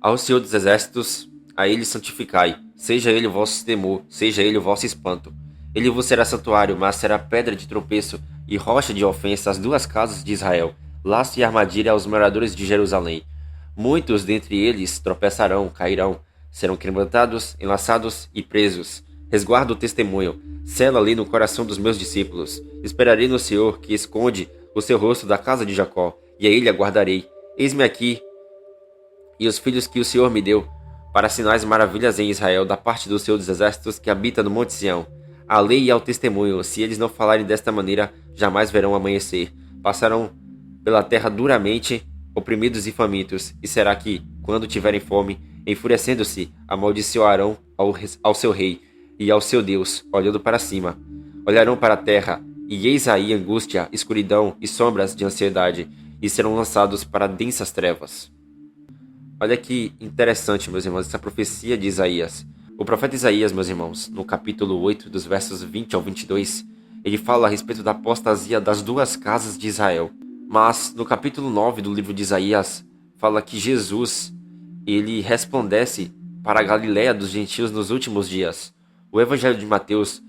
ao Senhor dos Exércitos, a ele santificai, seja ele o vosso temor, seja ele o vosso espanto. Ele vos será santuário, mas será pedra de tropeço e rocha de ofensa às 2 casas de Israel, laço e armadilha aos moradores de Jerusalém. Muitos dentre eles tropeçarão, cairão, serão quebrantados, enlaçados e presos. Resguardo o testemunho, sela ali no coração dos meus discípulos. Esperarei no Senhor, que esconde o seu rosto da casa de Jacó, e a ele aguardarei. Eis-me aqui, e os filhos que o Senhor me deu, para sinais e maravilhas em Israel, da parte do Senhor dos Exércitos, que habita no Monte Sião. A lei e ao testemunho, se eles não falarem desta maneira, jamais verão amanhecer. Passarão pela terra duramente, oprimidos e famintos, e será que, quando tiverem fome, enfurecendo-se, amaldiçoarão ao seu rei e ao seu Deus, olhando para cima. Olharão para a terra, e eis aí angústia, escuridão e sombras de ansiedade, e serão lançados para densas trevas. Olha que interessante, meus irmãos, essa profecia de Isaías. O profeta Isaías, meus irmãos, no capítulo 8, dos versos 20 ao 22, ele fala a respeito da apostasia das 2 casas de Israel. Mas no capítulo 9 do livro de Isaías, fala que Jesus, ele resplandece para a Galiléia dos gentios nos últimos dias. O Evangelho de Mateus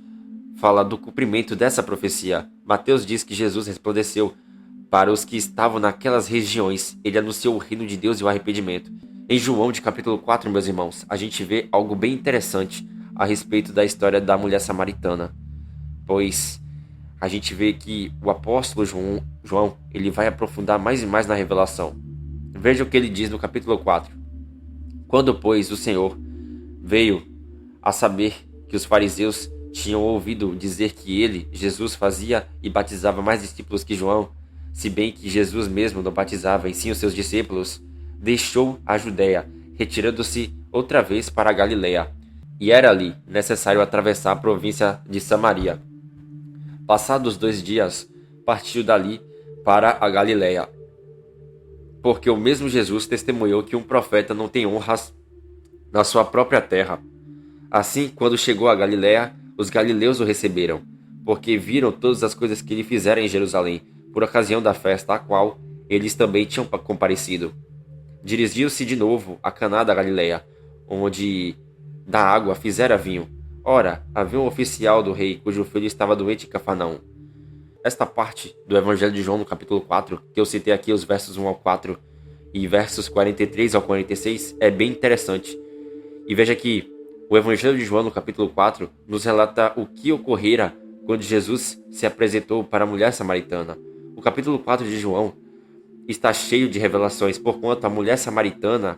fala do cumprimento dessa profecia. Mateus diz que Jesus resplandeceu para os que estavam naquelas regiões. Ele anunciou o reino de Deus e o arrependimento. Em João, de capítulo 4, meus irmãos, a gente vê algo bem interessante a respeito da história da mulher samaritana. Pois a gente vê que o apóstolo João, ele vai aprofundar mais e mais na revelação. Veja o que ele diz no capítulo 4. Quando, pois, o Senhor veio a saber que os fariseus tinham ouvido dizer que ele, Jesus, fazia e batizava mais discípulos que João, se bem que Jesus mesmo não batizava, e sim os seus discípulos, deixou a Judéia, retirando-se outra vez para a Galiléia, e era ali necessário atravessar a província de Samaria. Passados 2 dias, partiu dali para a Galiléia, porque o mesmo Jesus testemunhou que um profeta não tem honras na sua própria terra. Assim, quando chegou a Galiléia, os galileus o receberam, porque viram todas as coisas que ele fizera em Jerusalém, por ocasião da festa a qual eles também tinham comparecido. Dirigiu-se de novo a Caná da Galiléia, onde da água fizera vinho. Ora, havia um oficial do rei, cujo filho estava doente em Cafarnaum. Esta parte do Evangelho de João, no capítulo 4, que eu citei aqui, os versos 1 ao 4 e versos 43 ao 46, é bem interessante. E veja que o Evangelho de João, no capítulo 4, nos relata o que ocorrera quando Jesus se apresentou para a mulher samaritana. O capítulo 4 de João está cheio de revelações, porquanto a mulher samaritana,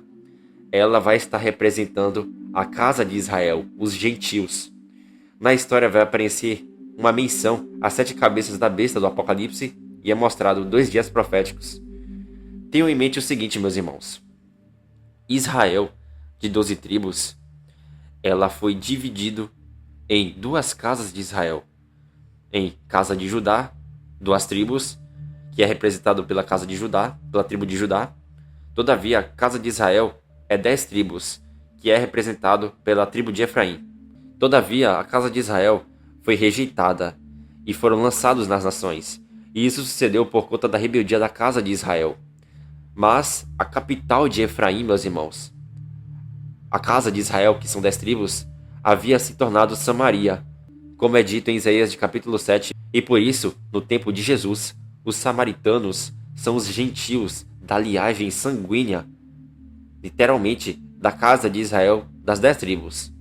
ela vai estar representando a casa de Israel, os gentios. Na história vai aparecer uma menção às 7 cabeças da besta do Apocalipse e é mostrado 2 dias proféticos. Tenham em mente o seguinte, meus irmãos. Israel, de 12 tribos, ela foi dividido em 2 casas de Israel. Em casa de Judá, 2 tribos, que é representado pela casa de Judá, pela tribo de Judá. Todavia, a casa de Israel é 10 tribos, que é representado pela tribo de Efraim. Todavia, a casa de Israel foi rejeitada e foram lançados nas nações. E isso sucedeu por conta da rebeldia da casa de Israel. Mas a capital de Efraim, meus irmãos, a casa de Israel, que são 10 tribos, havia se tornado Samaria, como é dito em Isaías de capítulo 7. E por isso, no tempo de Jesus, os samaritanos são os gentios da linhagem sanguínea, literalmente, da casa de Israel, das 10 tribos.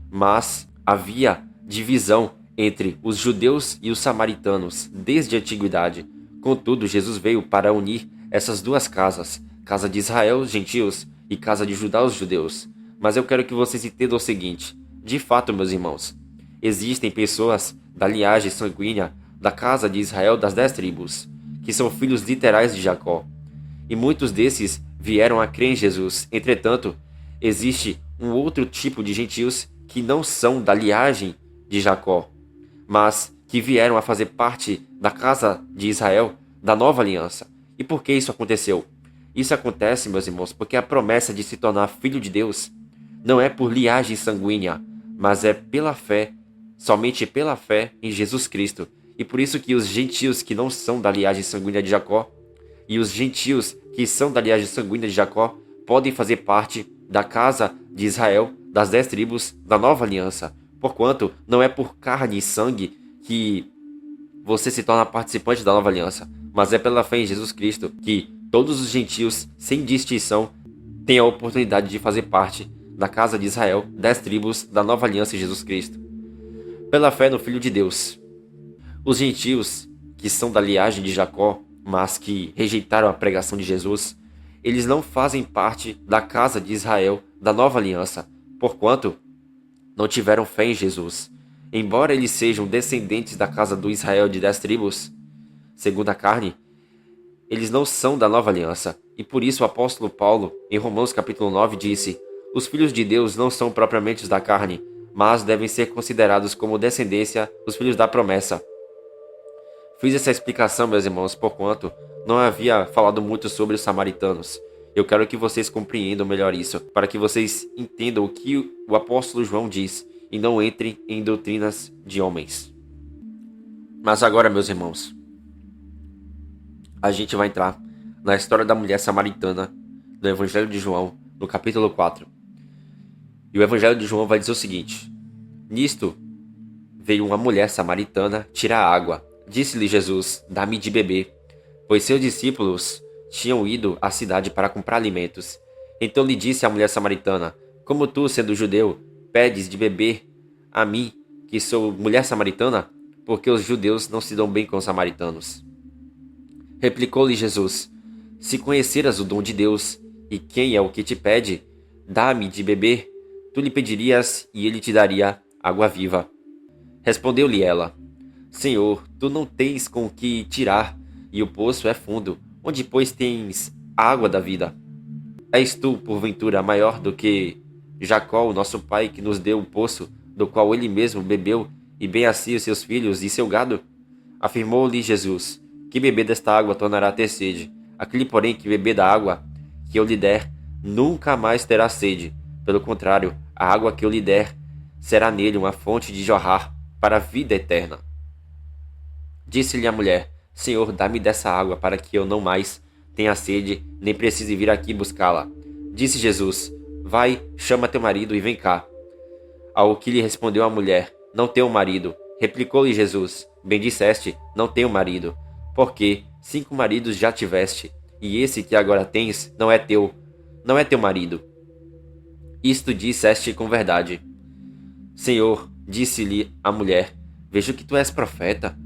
Mas havia divisão entre os judeus e os samaritanos desde a antiguidade. Contudo, Jesus veio para unir essas duas casas, casa de Israel, os gentios, e casa de Judá, os judeus. Mas eu quero que vocês entendam o seguinte: de fato, meus irmãos, existem pessoas da linhagem sanguínea da casa de Israel, das 10 tribos, que são filhos literais de Jacó. E muitos desses vieram a crer em Jesus. Entretanto, existe um outro tipo de gentios que não são da linhagem de Jacó, mas que vieram a fazer parte da casa de Israel, da nova aliança. E por que isso aconteceu? Isso acontece, meus irmãos, porque a promessa de se tornar filho de Deus não é por linhagem sanguínea, mas é pela fé, somente pela fé em Jesus Cristo. E por isso que os gentios que não são da linhagem sanguínea de Jacó e os gentios que são da linhagem sanguínea de Jacó podem fazer parte da casa de Israel, das 10 tribos, da nova aliança. Porquanto não é por carne e sangue que você se torna participante da nova aliança, mas é pela fé em Jesus Cristo que todos os gentios, sem distinção, têm a oportunidade de fazer parte da casa de Israel, 10 tribos, da nova aliança em Jesus Cristo. Pela fé no Filho de Deus. Os gentios, que são da linhagem de Jacó, mas que rejeitaram a pregação de Jesus, eles não fazem parte da casa de Israel, da nova aliança, porquanto não tiveram fé em Jesus. Embora eles sejam descendentes da casa do Israel de 10 tribos, segundo a carne, eles não são da nova aliança. E por isso o apóstolo Paulo, em Romanos capítulo 9, disse: os filhos de Deus não são propriamente os da carne, mas devem ser considerados como descendência os filhos da promessa. Fiz essa explicação, meus irmãos, porquanto não havia falado muito sobre os samaritanos. Eu quero que vocês compreendam melhor isso, para que vocês entendam o que o apóstolo João diz e não entrem em doutrinas de homens. Mas agora, meus irmãos, a gente vai entrar na história da mulher samaritana do Evangelho de João, no capítulo 4. E o Evangelho de João vai dizer o seguinte: nisto veio uma mulher samaritana tirar água. Disse-lhe Jesus: dá-me de beber, pois seus discípulos tinham ido à cidade para comprar alimentos. Então lhe disse a mulher samaritana: como tu, sendo judeu, pedes de beber a mim, que sou mulher samaritana? Porque os judeus não se dão bem com os samaritanos. Replicou-lhe Jesus: se conheceras o dom de Deus, e quem é o que te pede, dá-me de beber, tu lhe pedirias, e ele te daria água viva. Respondeu-lhe ela: Senhor, tu não tens com que tirar, e o poço é fundo. Onde, pois, tens a água da vida? És tu, porventura, maior do que Jacó, o nosso pai, que nos deu o poço, do qual ele mesmo bebeu, e bem assim os seus filhos e seu gado? Afirmou-lhe Jesus: que beber desta água tornará a ter sede. Aquele, porém, que beber da água que eu lhe der, nunca mais terá sede. Pelo contrário, a água que eu lhe der será nele uma fonte de jorrar para a vida eterna. Disse-lhe a mulher: Senhor, dá-me dessa água para que eu não mais tenha sede, nem precise vir aqui buscá-la. Disse Jesus: vai, chama teu marido e vem cá. Ao que lhe respondeu a mulher: não tenho marido. Replicou-lhe Jesus: bem disseste, não tenho marido. Porque 5 maridos já tiveste, e esse que agora tens não é teu marido. Isto disseste com verdade. Senhor, disse-lhe a mulher: vejo que tu és profeta.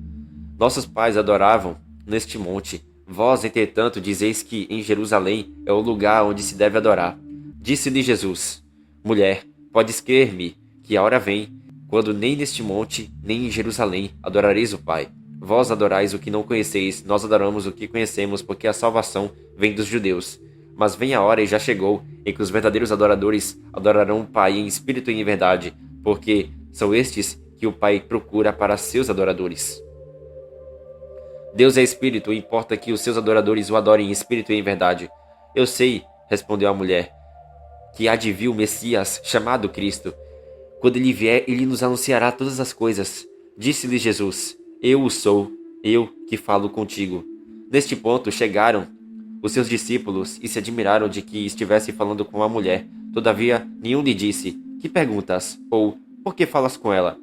Nossos pais adoravam neste monte. Vós, entretanto, dizeis que em Jerusalém é o lugar onde se deve adorar. Disse-lhe Jesus: mulher, podes crer-me que a hora vem, quando nem neste monte, nem em Jerusalém adorareis o Pai. Vós adorais o que não conheceis, nós adoramos o que conhecemos, porque a salvação vem dos judeus. Mas vem a hora, e já chegou, em que os verdadeiros adoradores adorarão o Pai em espírito e em verdade, porque são estes que o Pai procura para seus adoradores. Deus é espírito, e importa que os seus adoradores o adorem em espírito e em verdade. Eu sei, respondeu a mulher, que há de vir o Messias, chamado Cristo. Quando ele vier, ele nos anunciará todas as coisas. Disse-lhe Jesus: Eu o sou, eu que falo contigo. Neste ponto chegaram os seus discípulos e se admiraram de que estivesse falando com a mulher. Todavia, nenhum lhe disse: Que perguntas? Ou por que falas com ela?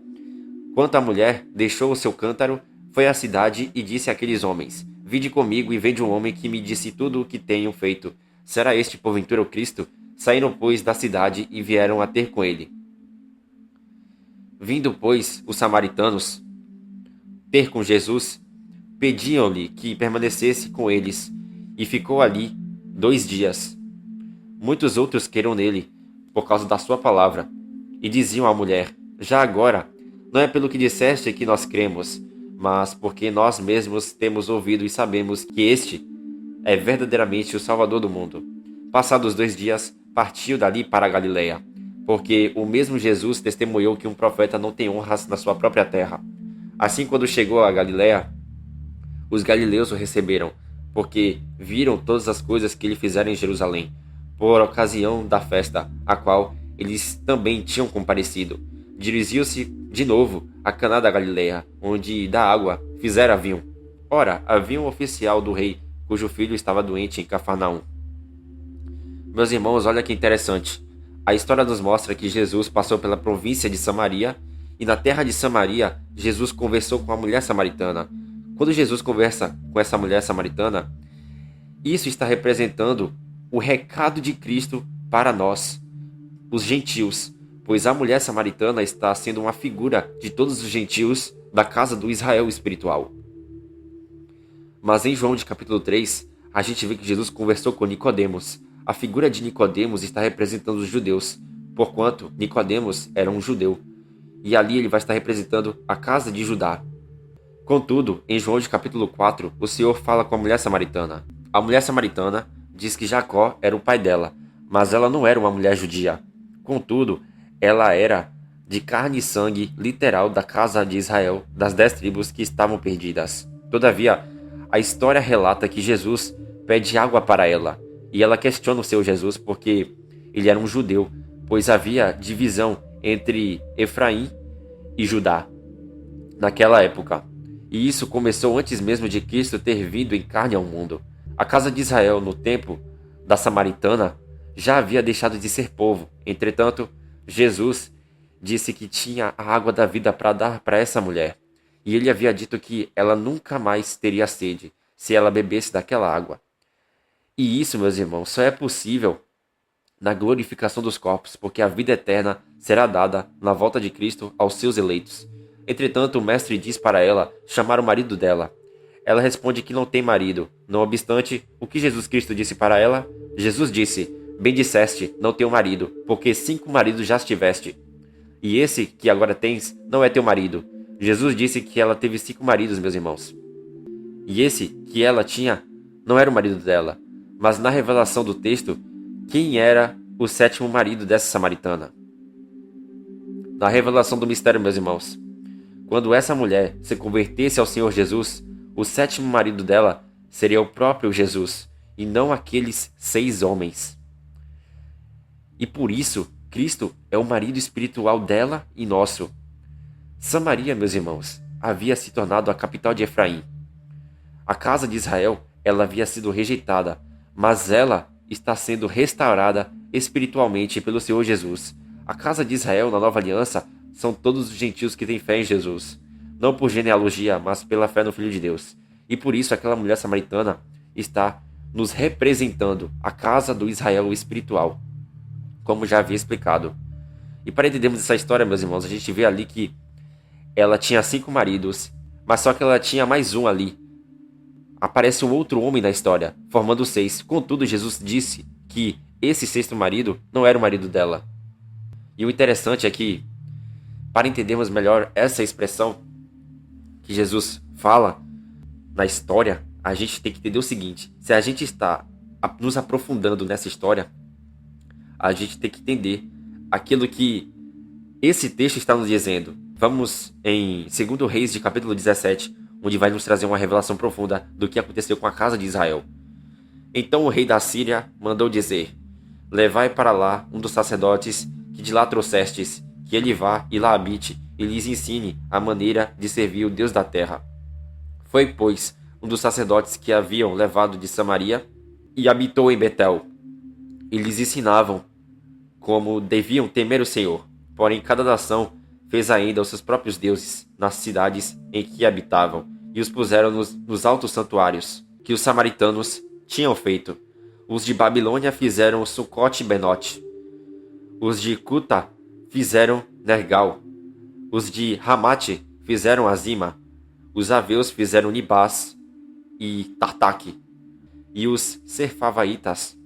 Quanto à mulher, deixou o seu cântaro, foi à cidade e disse àqueles homens: Vinde comigo e vede um homem que me disse tudo o que tenho feito. Será este porventura o Cristo? Saíram, pois, da cidade e vieram a ter com ele. Vindo, pois, os samaritanos ter com Jesus, pediam-lhe que permanecesse com eles, e ficou ali 2 dias. Muitos outros creram nele, por causa da sua palavra, e diziam à mulher: Já agora, não é pelo que disseste que nós cremos, mas porque nós mesmos temos ouvido e sabemos que este é verdadeiramente o Salvador do mundo. Passados 2 dias, partiu dali para a Galiléia, porque o mesmo Jesus testemunhou que um profeta não tem honras na sua própria terra. Assim, quando chegou a Galiléia, os galileus o receberam, porque viram todas as coisas que ele fizera em Jerusalém, por ocasião da festa, a qual eles também tinham comparecido. Dirigiu-se de novo a Caná da Galiléia, onde da água fizera vinho. Ora, havia um oficial do rei, cujo filho estava doente em Cafarnaum. Meus irmãos, olha que interessante. A história nos mostra que Jesus passou pela província de Samaria, e na terra de Samaria, Jesus conversou com a mulher samaritana. Quando Jesus conversa com essa mulher samaritana, isso está representando o recado de Cristo para nós, os gentios, pois a mulher samaritana está sendo uma figura de todos os gentios da casa do Israel espiritual. Mas em João de capítulo 3, a gente vê que Jesus conversou com Nicodemos. A figura de Nicodemos está representando os judeus, porquanto Nicodemos era um judeu, e ali ele vai estar representando a casa de Judá. Contudo, em João de capítulo 4, o Senhor fala com a mulher samaritana. A mulher samaritana diz que Jacó era o pai dela, mas ela não era uma mulher judia. Contudo, ela era de carne e sangue literal da casa de Israel, das 10 tribos que estavam perdidas. Todavia, a história relata que Jesus pede água para ela, e ela questiona o seu Jesus porque ele era um judeu, pois havia divisão entre Efraim e Judá naquela época. E isso começou antes mesmo de Cristo ter vindo em carne ao mundo. A casa de Israel, no tempo da Samaritana, já havia deixado de ser povo. Entretanto, Jesus disse que tinha a água da vida para dar para essa mulher. E ele havia dito que ela nunca mais teria sede se ela bebesse daquela água. E isso, meus irmãos, só é possível na glorificação dos corpos, porque a vida eterna será dada na volta de Cristo aos seus eleitos. Entretanto, o mestre diz para ela chamar o marido dela. Ela responde que não tem marido. Não obstante, o que Jesus Cristo disse para ela? Jesus disse: Bem disseste, não tenho marido, porque 5 maridos já tiveste. E esse que agora tens não é teu marido. Jesus disse que ela teve 5 maridos, meus irmãos. E esse que ela tinha não era o marido dela. Mas na revelação do texto, quem era o 7º marido dessa samaritana? Na revelação do mistério, meus irmãos, quando essa mulher se convertesse ao Senhor Jesus, o 7º marido dela seria o próprio Jesus, e não aqueles 6 homens. E por isso, Cristo é o marido espiritual dela e nosso. Samaria, meus irmãos, havia se tornado a capital de Efraim. A casa de Israel, ela havia sido rejeitada, mas ela está sendo restaurada espiritualmente pelo Senhor Jesus. A casa de Israel na nova aliança são todos os gentios que têm fé em Jesus, não por genealogia, mas pela fé no Filho de Deus. E por isso aquela mulher samaritana está nos representando a casa do Israel espiritual, como já havia explicado. E para entendermos essa história, meus irmãos, a gente vê ali que ela tinha 5 maridos, mas só que ela tinha mais um ali. Aparece um outro homem na história, formando 6. Contudo, Jesus disse que esse 6º marido não era o marido dela. E o interessante é que, para entendermos melhor essa expressão que Jesus fala na história, a gente tem que entender o seguinte: se a gente está nos aprofundando nessa história, a gente tem que entender aquilo que esse texto está nos dizendo. Vamos em 2 Reis, de capítulo 17, onde vai nos trazer uma revelação profunda do que aconteceu com a casa de Israel. Então o rei da Síria mandou dizer: Levai para lá um dos sacerdotes que de lá trouxestes, que ele vá e lá habite e lhes ensine a maneira de servir o Deus da terra. Foi, pois, um dos sacerdotes que haviam levado de Samaria e habitou em Betel, e lhes ensinavam como deviam temer o Senhor. Porém, cada nação fez ainda os seus próprios deuses nas cidades em que habitavam, e os puseram nos altos santuários que os samaritanos tinham feito. Os de Babilônia fizeram Sucote e Benote. Os de Cuta fizeram Nergal. Os de Ramate fizeram Azima. Os aveus fizeram Nibás e Tartaque. E os Serfavaitas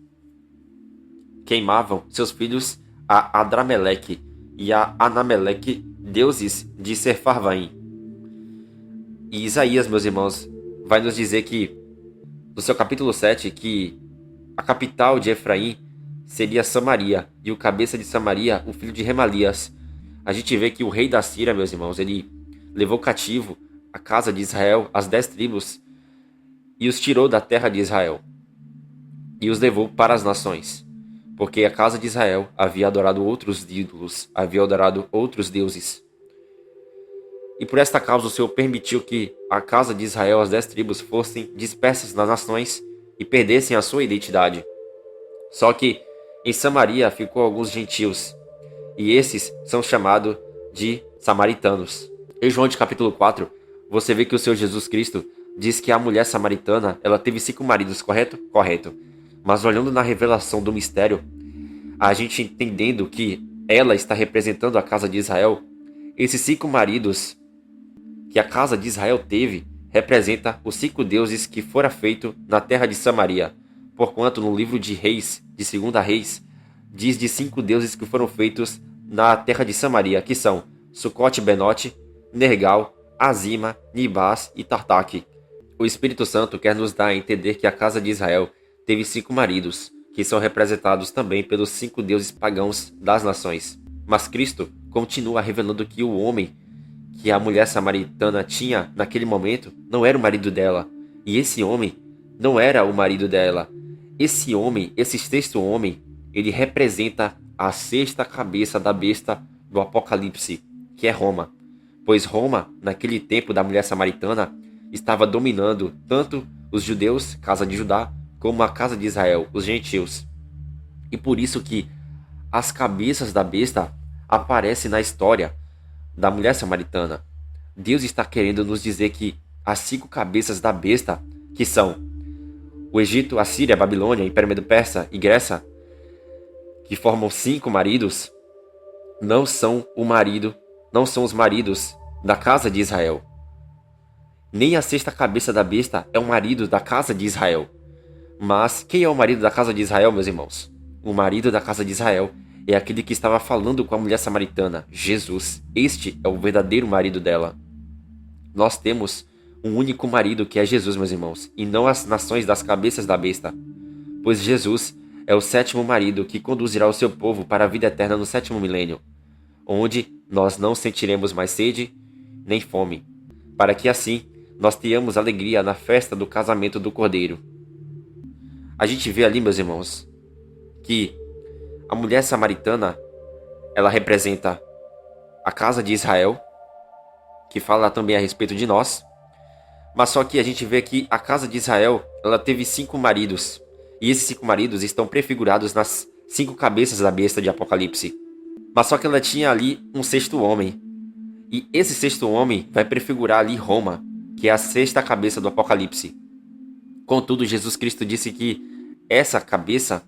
queimavam seus filhos a Adrameleque e a Anameleque, deuses de Sefarvaim. E Isaías, meus irmãos, vai nos dizer que, no seu capítulo 7, que a capital de Efraim seria Samaria, e o cabeça de Samaria, o filho de Remalias. A gente vê que o rei da Síria, meus irmãos, ele levou cativo a casa de Israel, as 10 tribos, e os tirou da terra de Israel, e os levou para as nações, porque a casa de Israel havia adorado outros ídolos, havia adorado outros deuses. E por esta causa o Senhor permitiu que a casa de Israel, as 10 tribos, fossem dispersas nas nações e perdessem a sua identidade. Só que em Samaria ficou alguns gentios, e esses são chamados de samaritanos. Em João de capítulo 4, você vê que o Senhor Jesus Cristo diz que a mulher samaritana, ela teve 5 maridos, correto? Correto. Mas olhando na revelação do mistério, a gente entendendo que ela está representando a casa de Israel, esses 5 maridos que a casa de Israel teve, representa os 5 deuses que fora feito na terra de Samaria. Porquanto no livro de Reis, de 2 Reis, diz de 5 deuses que foram feitos na terra de Samaria, que são Sucote, Benote, Nergal, Azima, Nibás e Tartaque. O Espírito Santo quer nos dar a entender que a casa de Israel teve 5 maridos, que são representados também pelos 5 deuses pagãos das nações. Mas Cristo continua revelando que o homem que a mulher samaritana tinha naquele momento não era o marido dela. E esse homem não era o marido dela. Esse homem, esse 6º homem, ele representa a 6ª cabeça da besta do Apocalipse, que é Roma. Pois Roma, naquele tempo da mulher samaritana, estava dominando tanto os judeus, casa de Judá, como a casa de Israel, os gentios. E por isso que as cabeças da besta aparecem na história da mulher samaritana. Deus está querendo nos dizer que as 5 cabeças da besta, que são o Egito, a Síria, a Babilônia, Império Medo-Persa e Grécia, que formam 5 maridos, não são os maridos da casa de Israel. Nem a 6ª cabeça da besta é o marido da casa de Israel. Mas quem é o marido da casa de Israel, meus irmãos? O marido da casa de Israel é aquele que estava falando com a mulher samaritana, Jesus. Este é o verdadeiro marido dela. Nós temos um único marido, que é Jesus, meus irmãos, e não as nações das cabeças da besta. Pois Jesus é o 7º marido que conduzirá o seu povo para a vida eterna no 7º milênio, onde nós não sentiremos mais sede nem fome, para que assim nós tenhamos alegria na festa do casamento do Cordeiro. A gente vê ali, meus irmãos, que a mulher samaritana, ela representa a casa de Israel, que fala também a respeito de nós. Mas só que a gente vê que a casa de Israel, ela teve 5 maridos. E esses 5 maridos estão prefigurados nas 5 cabeças da besta de Apocalipse. Mas só que ela tinha ali um 6º homem. E esse 6º homem vai prefigurar ali Roma, que é a 6ª cabeça do Apocalipse. Contudo, Jesus Cristo disse que essa 6ª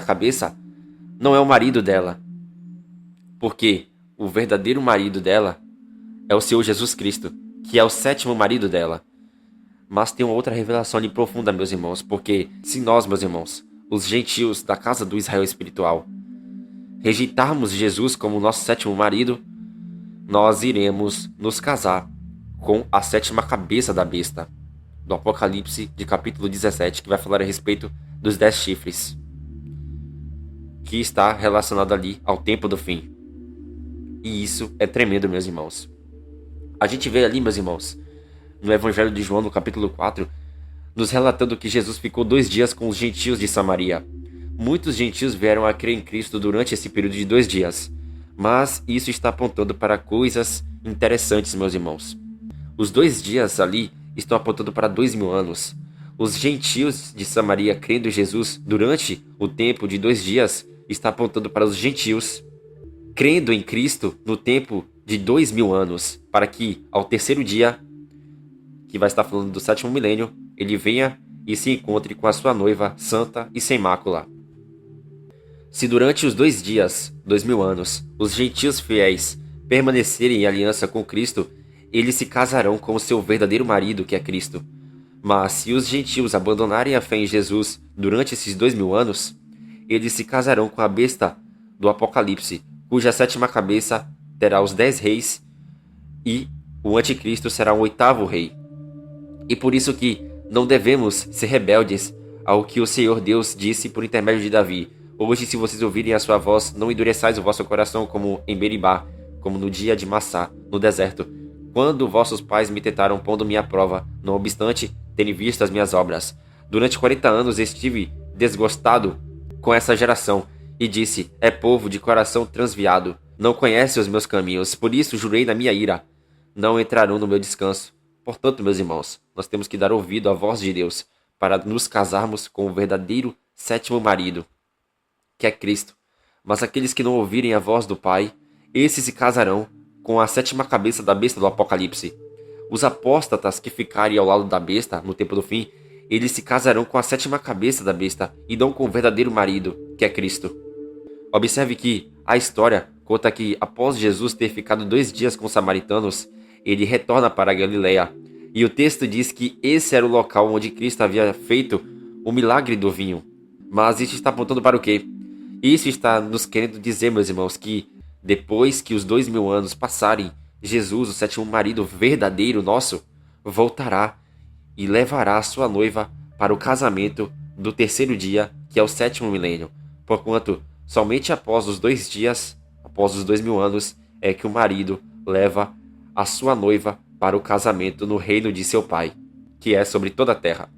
cabeça, não é o marido dela, porque o verdadeiro marido dela é o Senhor Jesus Cristo, que é o 7º marido dela. Mas tem uma outra revelação ali profunda, meus irmãos, porque se nós, meus irmãos, os gentios da casa do Israel espiritual, rejeitarmos Jesus como nosso 7º marido, nós iremos nos casar com a 7ª cabeça da besta, do Apocalipse de capítulo 17, que vai falar a respeito dos 10 chifres, que está relacionado ali ao tempo do fim. E isso é tremendo, meus irmãos. A gente vê ali, meus irmãos, no Evangelho de João, no capítulo 4, nos relatando que Jesus ficou 2 dias com os gentios de Samaria. Muitos gentios vieram a crer em Cristo durante esse período de 2 dias. Mas isso está apontando para coisas interessantes, meus irmãos. Os 2 dias ali estão apontando para 2000 anos. Os gentios de Samaria crendo em Jesus durante o tempo de 2 dias está apontando para os gentios crendo em Cristo no tempo de 2000 anos, para que ao terceiro dia, que vai estar falando do sétimo milênio, ele venha e se encontre com a sua noiva santa e sem mácula. Se durante os 2 dias, 2000 anos, os gentios fiéis permanecerem em aliança com Cristo, eles se casarão com o seu verdadeiro marido, que é Cristo. Mas se os gentios abandonarem a fé em Jesus durante esses 2000 anos, eles se casarão com a besta do Apocalipse, cuja sétima cabeça terá os 10 reis e o anticristo será o 8º rei. E por isso que não devemos ser rebeldes ao que o Senhor Deus disse por intermédio de Davi. Hoje, se vocês ouvirem a sua voz, não endureçais o vosso coração como em Meribá, como no dia de Massá, no deserto, quando vossos pais me tentaram pondo-me à prova, não obstante terem visto as minhas obras. Durante 40 anos estive desgostado com essa geração, e disse, é povo de coração transviado, não conhece os meus caminhos, por isso jurei na minha ira, não entrarão no meu descanso. Portanto, meus irmãos, nós temos que dar ouvido à voz de Deus, para nos casarmos com o verdadeiro sétimo marido, que é Cristo. Mas aqueles que não ouvirem a voz do Pai, esses se casarão com a sétima cabeça da besta do Apocalipse. Os apóstatas que ficarem ao lado da besta no tempo do fim, eles se casarão com a sétima cabeça da besta e não com o verdadeiro marido, que é Cristo. Observe que a história conta que após Jesus ter ficado 2 dias com os samaritanos, ele retorna para a Galileia. E o texto diz que esse era o local onde Cristo havia feito o milagre do vinho. Mas isso está apontando para o quê? Isso está nos querendo dizer, meus irmãos, que depois que os 2000 anos passarem, Jesus, o sétimo marido verdadeiro nosso, voltará e levará a sua noiva para o casamento do terceiro dia, que é o sétimo milênio. Porquanto, somente após os 2 dias, após os 2000 anos, é que o marido leva a sua noiva para o casamento no reino de seu Pai, que é sobre toda a terra.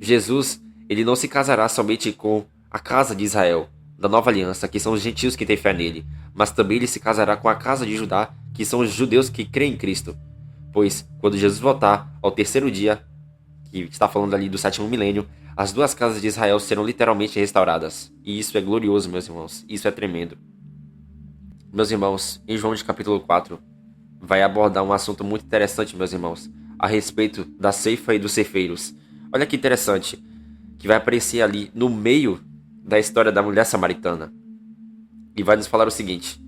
Jesus, ele não se casará somente com a casa de Israel, da nova aliança, que são os gentios que têm fé nele, mas também ele se casará com a casa de Judá, que são os judeus que creem em Cristo. Pois, quando Jesus voltar ao terceiro dia, que está falando ali do sétimo milênio, as 2 casas de Israel serão literalmente restauradas. E isso é glorioso, meus irmãos. Isso é tremendo. Meus irmãos, em João de capítulo 4, vai abordar um assunto muito interessante, meus irmãos, a respeito da ceifa e dos ceifeiros. Olha que interessante, que vai aparecer ali no meio da história da mulher samaritana. E vai nos falar o seguinte: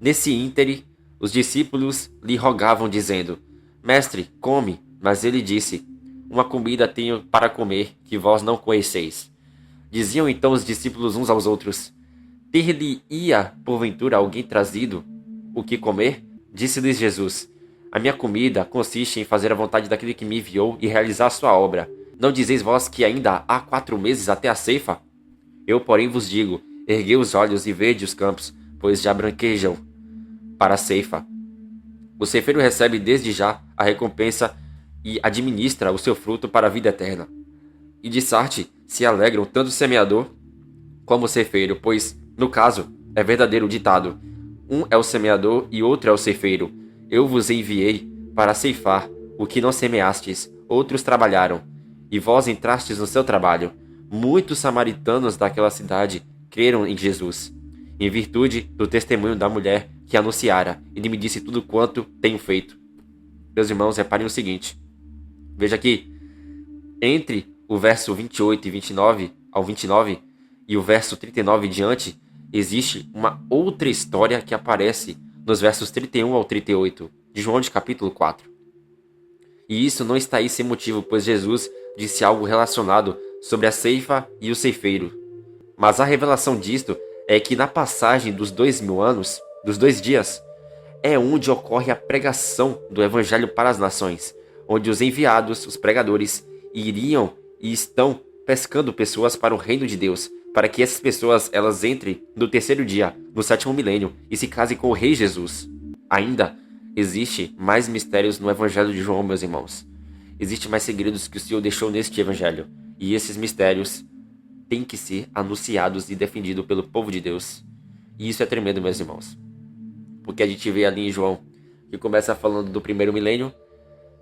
nesse íntere, os discípulos lhe rogavam, dizendo, Mestre, come. Mas ele disse, uma comida tenho para comer, que vós não conheceis. Diziam então os discípulos uns aos outros, ter-lhe-ia, porventura, alguém trazido o que comer? Disse-lhes Jesus, a minha comida consiste em fazer a vontade daquele que me enviou e realizar a sua obra. Não dizeis vós que ainda há 4 meses até a ceifa? Eu, porém, vos digo, erguei os olhos e vede os campos, pois já branquejam para a ceifa. O ceifeiro recebe desde já a recompensa e administra o seu fruto para a vida eterna. E de Sarte se alegram tanto o semeador como o ceifeiro, pois, no caso, é verdadeiro o ditado, um é o semeador e outro é o ceifeiro. Eu vos enviei para ceifar o que não semeastes, outros trabalharam, e vós entrastes no seu trabalho. Muitos samaritanos daquela cidade creram em Jesus, em virtude do testemunho da mulher que anunciara, e me disse tudo quanto tenho feito. Meus irmãos, reparem o seguinte. Veja aqui, entre o verso 28 e 29 ao 29 e o verso 39 em diante, existe uma outra história que aparece nos versos 31 ao 38 de João de capítulo 4. E isso não está aí sem motivo, pois Jesus disse algo relacionado sobre a ceifa e o ceifeiro. Mas a revelação disto é que na passagem dos 2000 anos, dos 2 dias, é onde ocorre a pregação do evangelho para as nações, onde os enviados, os pregadores, iriam e estão pescando pessoas para o reino de Deus, para que essas pessoas elas entrem no terceiro dia, no sétimo milênio, e se casem com o Rei Jesus. Ainda existe mais mistérios no evangelho de João, meus irmãos. Existem mais segredos que o Senhor deixou neste evangelho, e esses mistérios têm que ser anunciados e defendidos pelo povo de Deus. E isso é tremendo, meus irmãos. porque a gente vê ali em João que começa falando do primeiro milênio,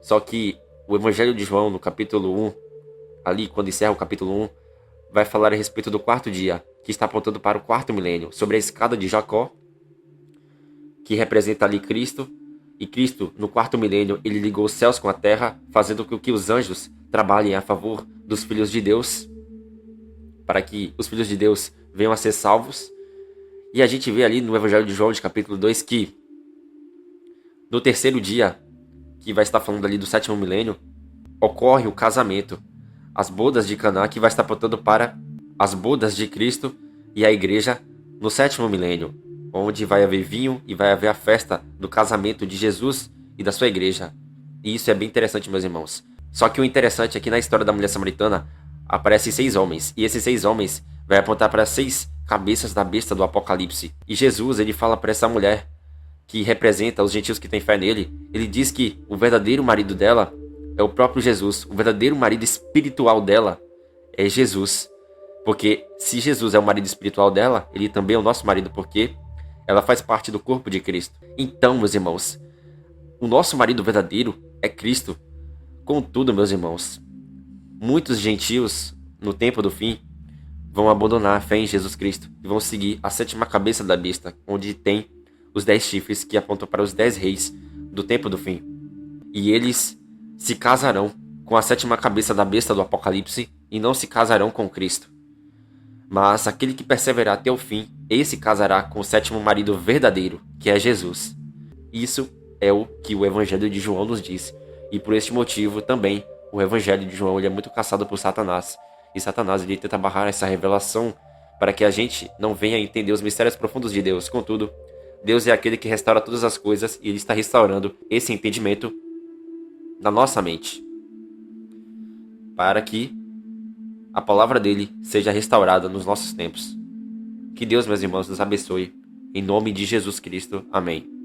só que o Evangelho de João, no capítulo 1, ali quando encerra o capítulo 1, vai falar a respeito do quarto dia, que está apontando para o quarto milênio, sobre a escada de Jacó, que representa ali Cristo, e Cristo, no quarto milênio, ele ligou os céus com a terra, fazendo com que os anjos trabalhem a favor dos filhos de Deus, para que os filhos de Deus venham a ser salvos. E a gente vê ali no Evangelho de João, de capítulo 2, que no terceiro dia, que vai estar falando ali do sétimo milênio, ocorre o casamento, as bodas de Caná, que vai estar apontando para as bodas de Cristo e a igreja no sétimo milênio, onde vai haver vinho e vai haver a festa do casamento de Jesus e da sua igreja. E isso é bem interessante, meus irmãos. Só que o interessante é que na história da mulher samaritana aparecem 6 homens, e esses 6 homens vai apontar para 6 cabeças da besta do Apocalipse. E Jesus, ele fala para essa mulher, que representa os gentios que têm fé nele, ele diz que o verdadeiro marido dela é o próprio Jesus. O verdadeiro marido espiritual dela é Jesus. Porque se Jesus é o marido espiritual dela, ele também é o nosso marido, porque ela faz parte do corpo de Cristo. Então, meus irmãos, o nosso marido verdadeiro é Cristo. Contudo, meus irmãos, muitos gentios, no tempo do fim, vão abandonar a fé em Jesus Cristo e vão seguir a 7ª cabeça da besta, onde tem os 10 chifres que apontam para os 10 reis do tempo do fim. E eles se casarão com a 7ª cabeça da besta do Apocalipse e não se casarão com Cristo. Mas aquele que perseverar até o fim, esse casará com o 7º marido verdadeiro, que é Jesus. Isso é o que o Evangelho de João nos diz. E por este motivo também o Evangelho de João ele é muito caçado por Satanás. E Satanás ele tenta barrar essa revelação para que a gente não venha entender os mistérios profundos de Deus. Contudo, Deus é aquele que restaura todas as coisas e ele está restaurando esse entendimento na nossa mente, para que a palavra dele seja restaurada nos nossos tempos. Que Deus, meus irmãos, nos abençoe. Em nome de Jesus Cristo. Amém.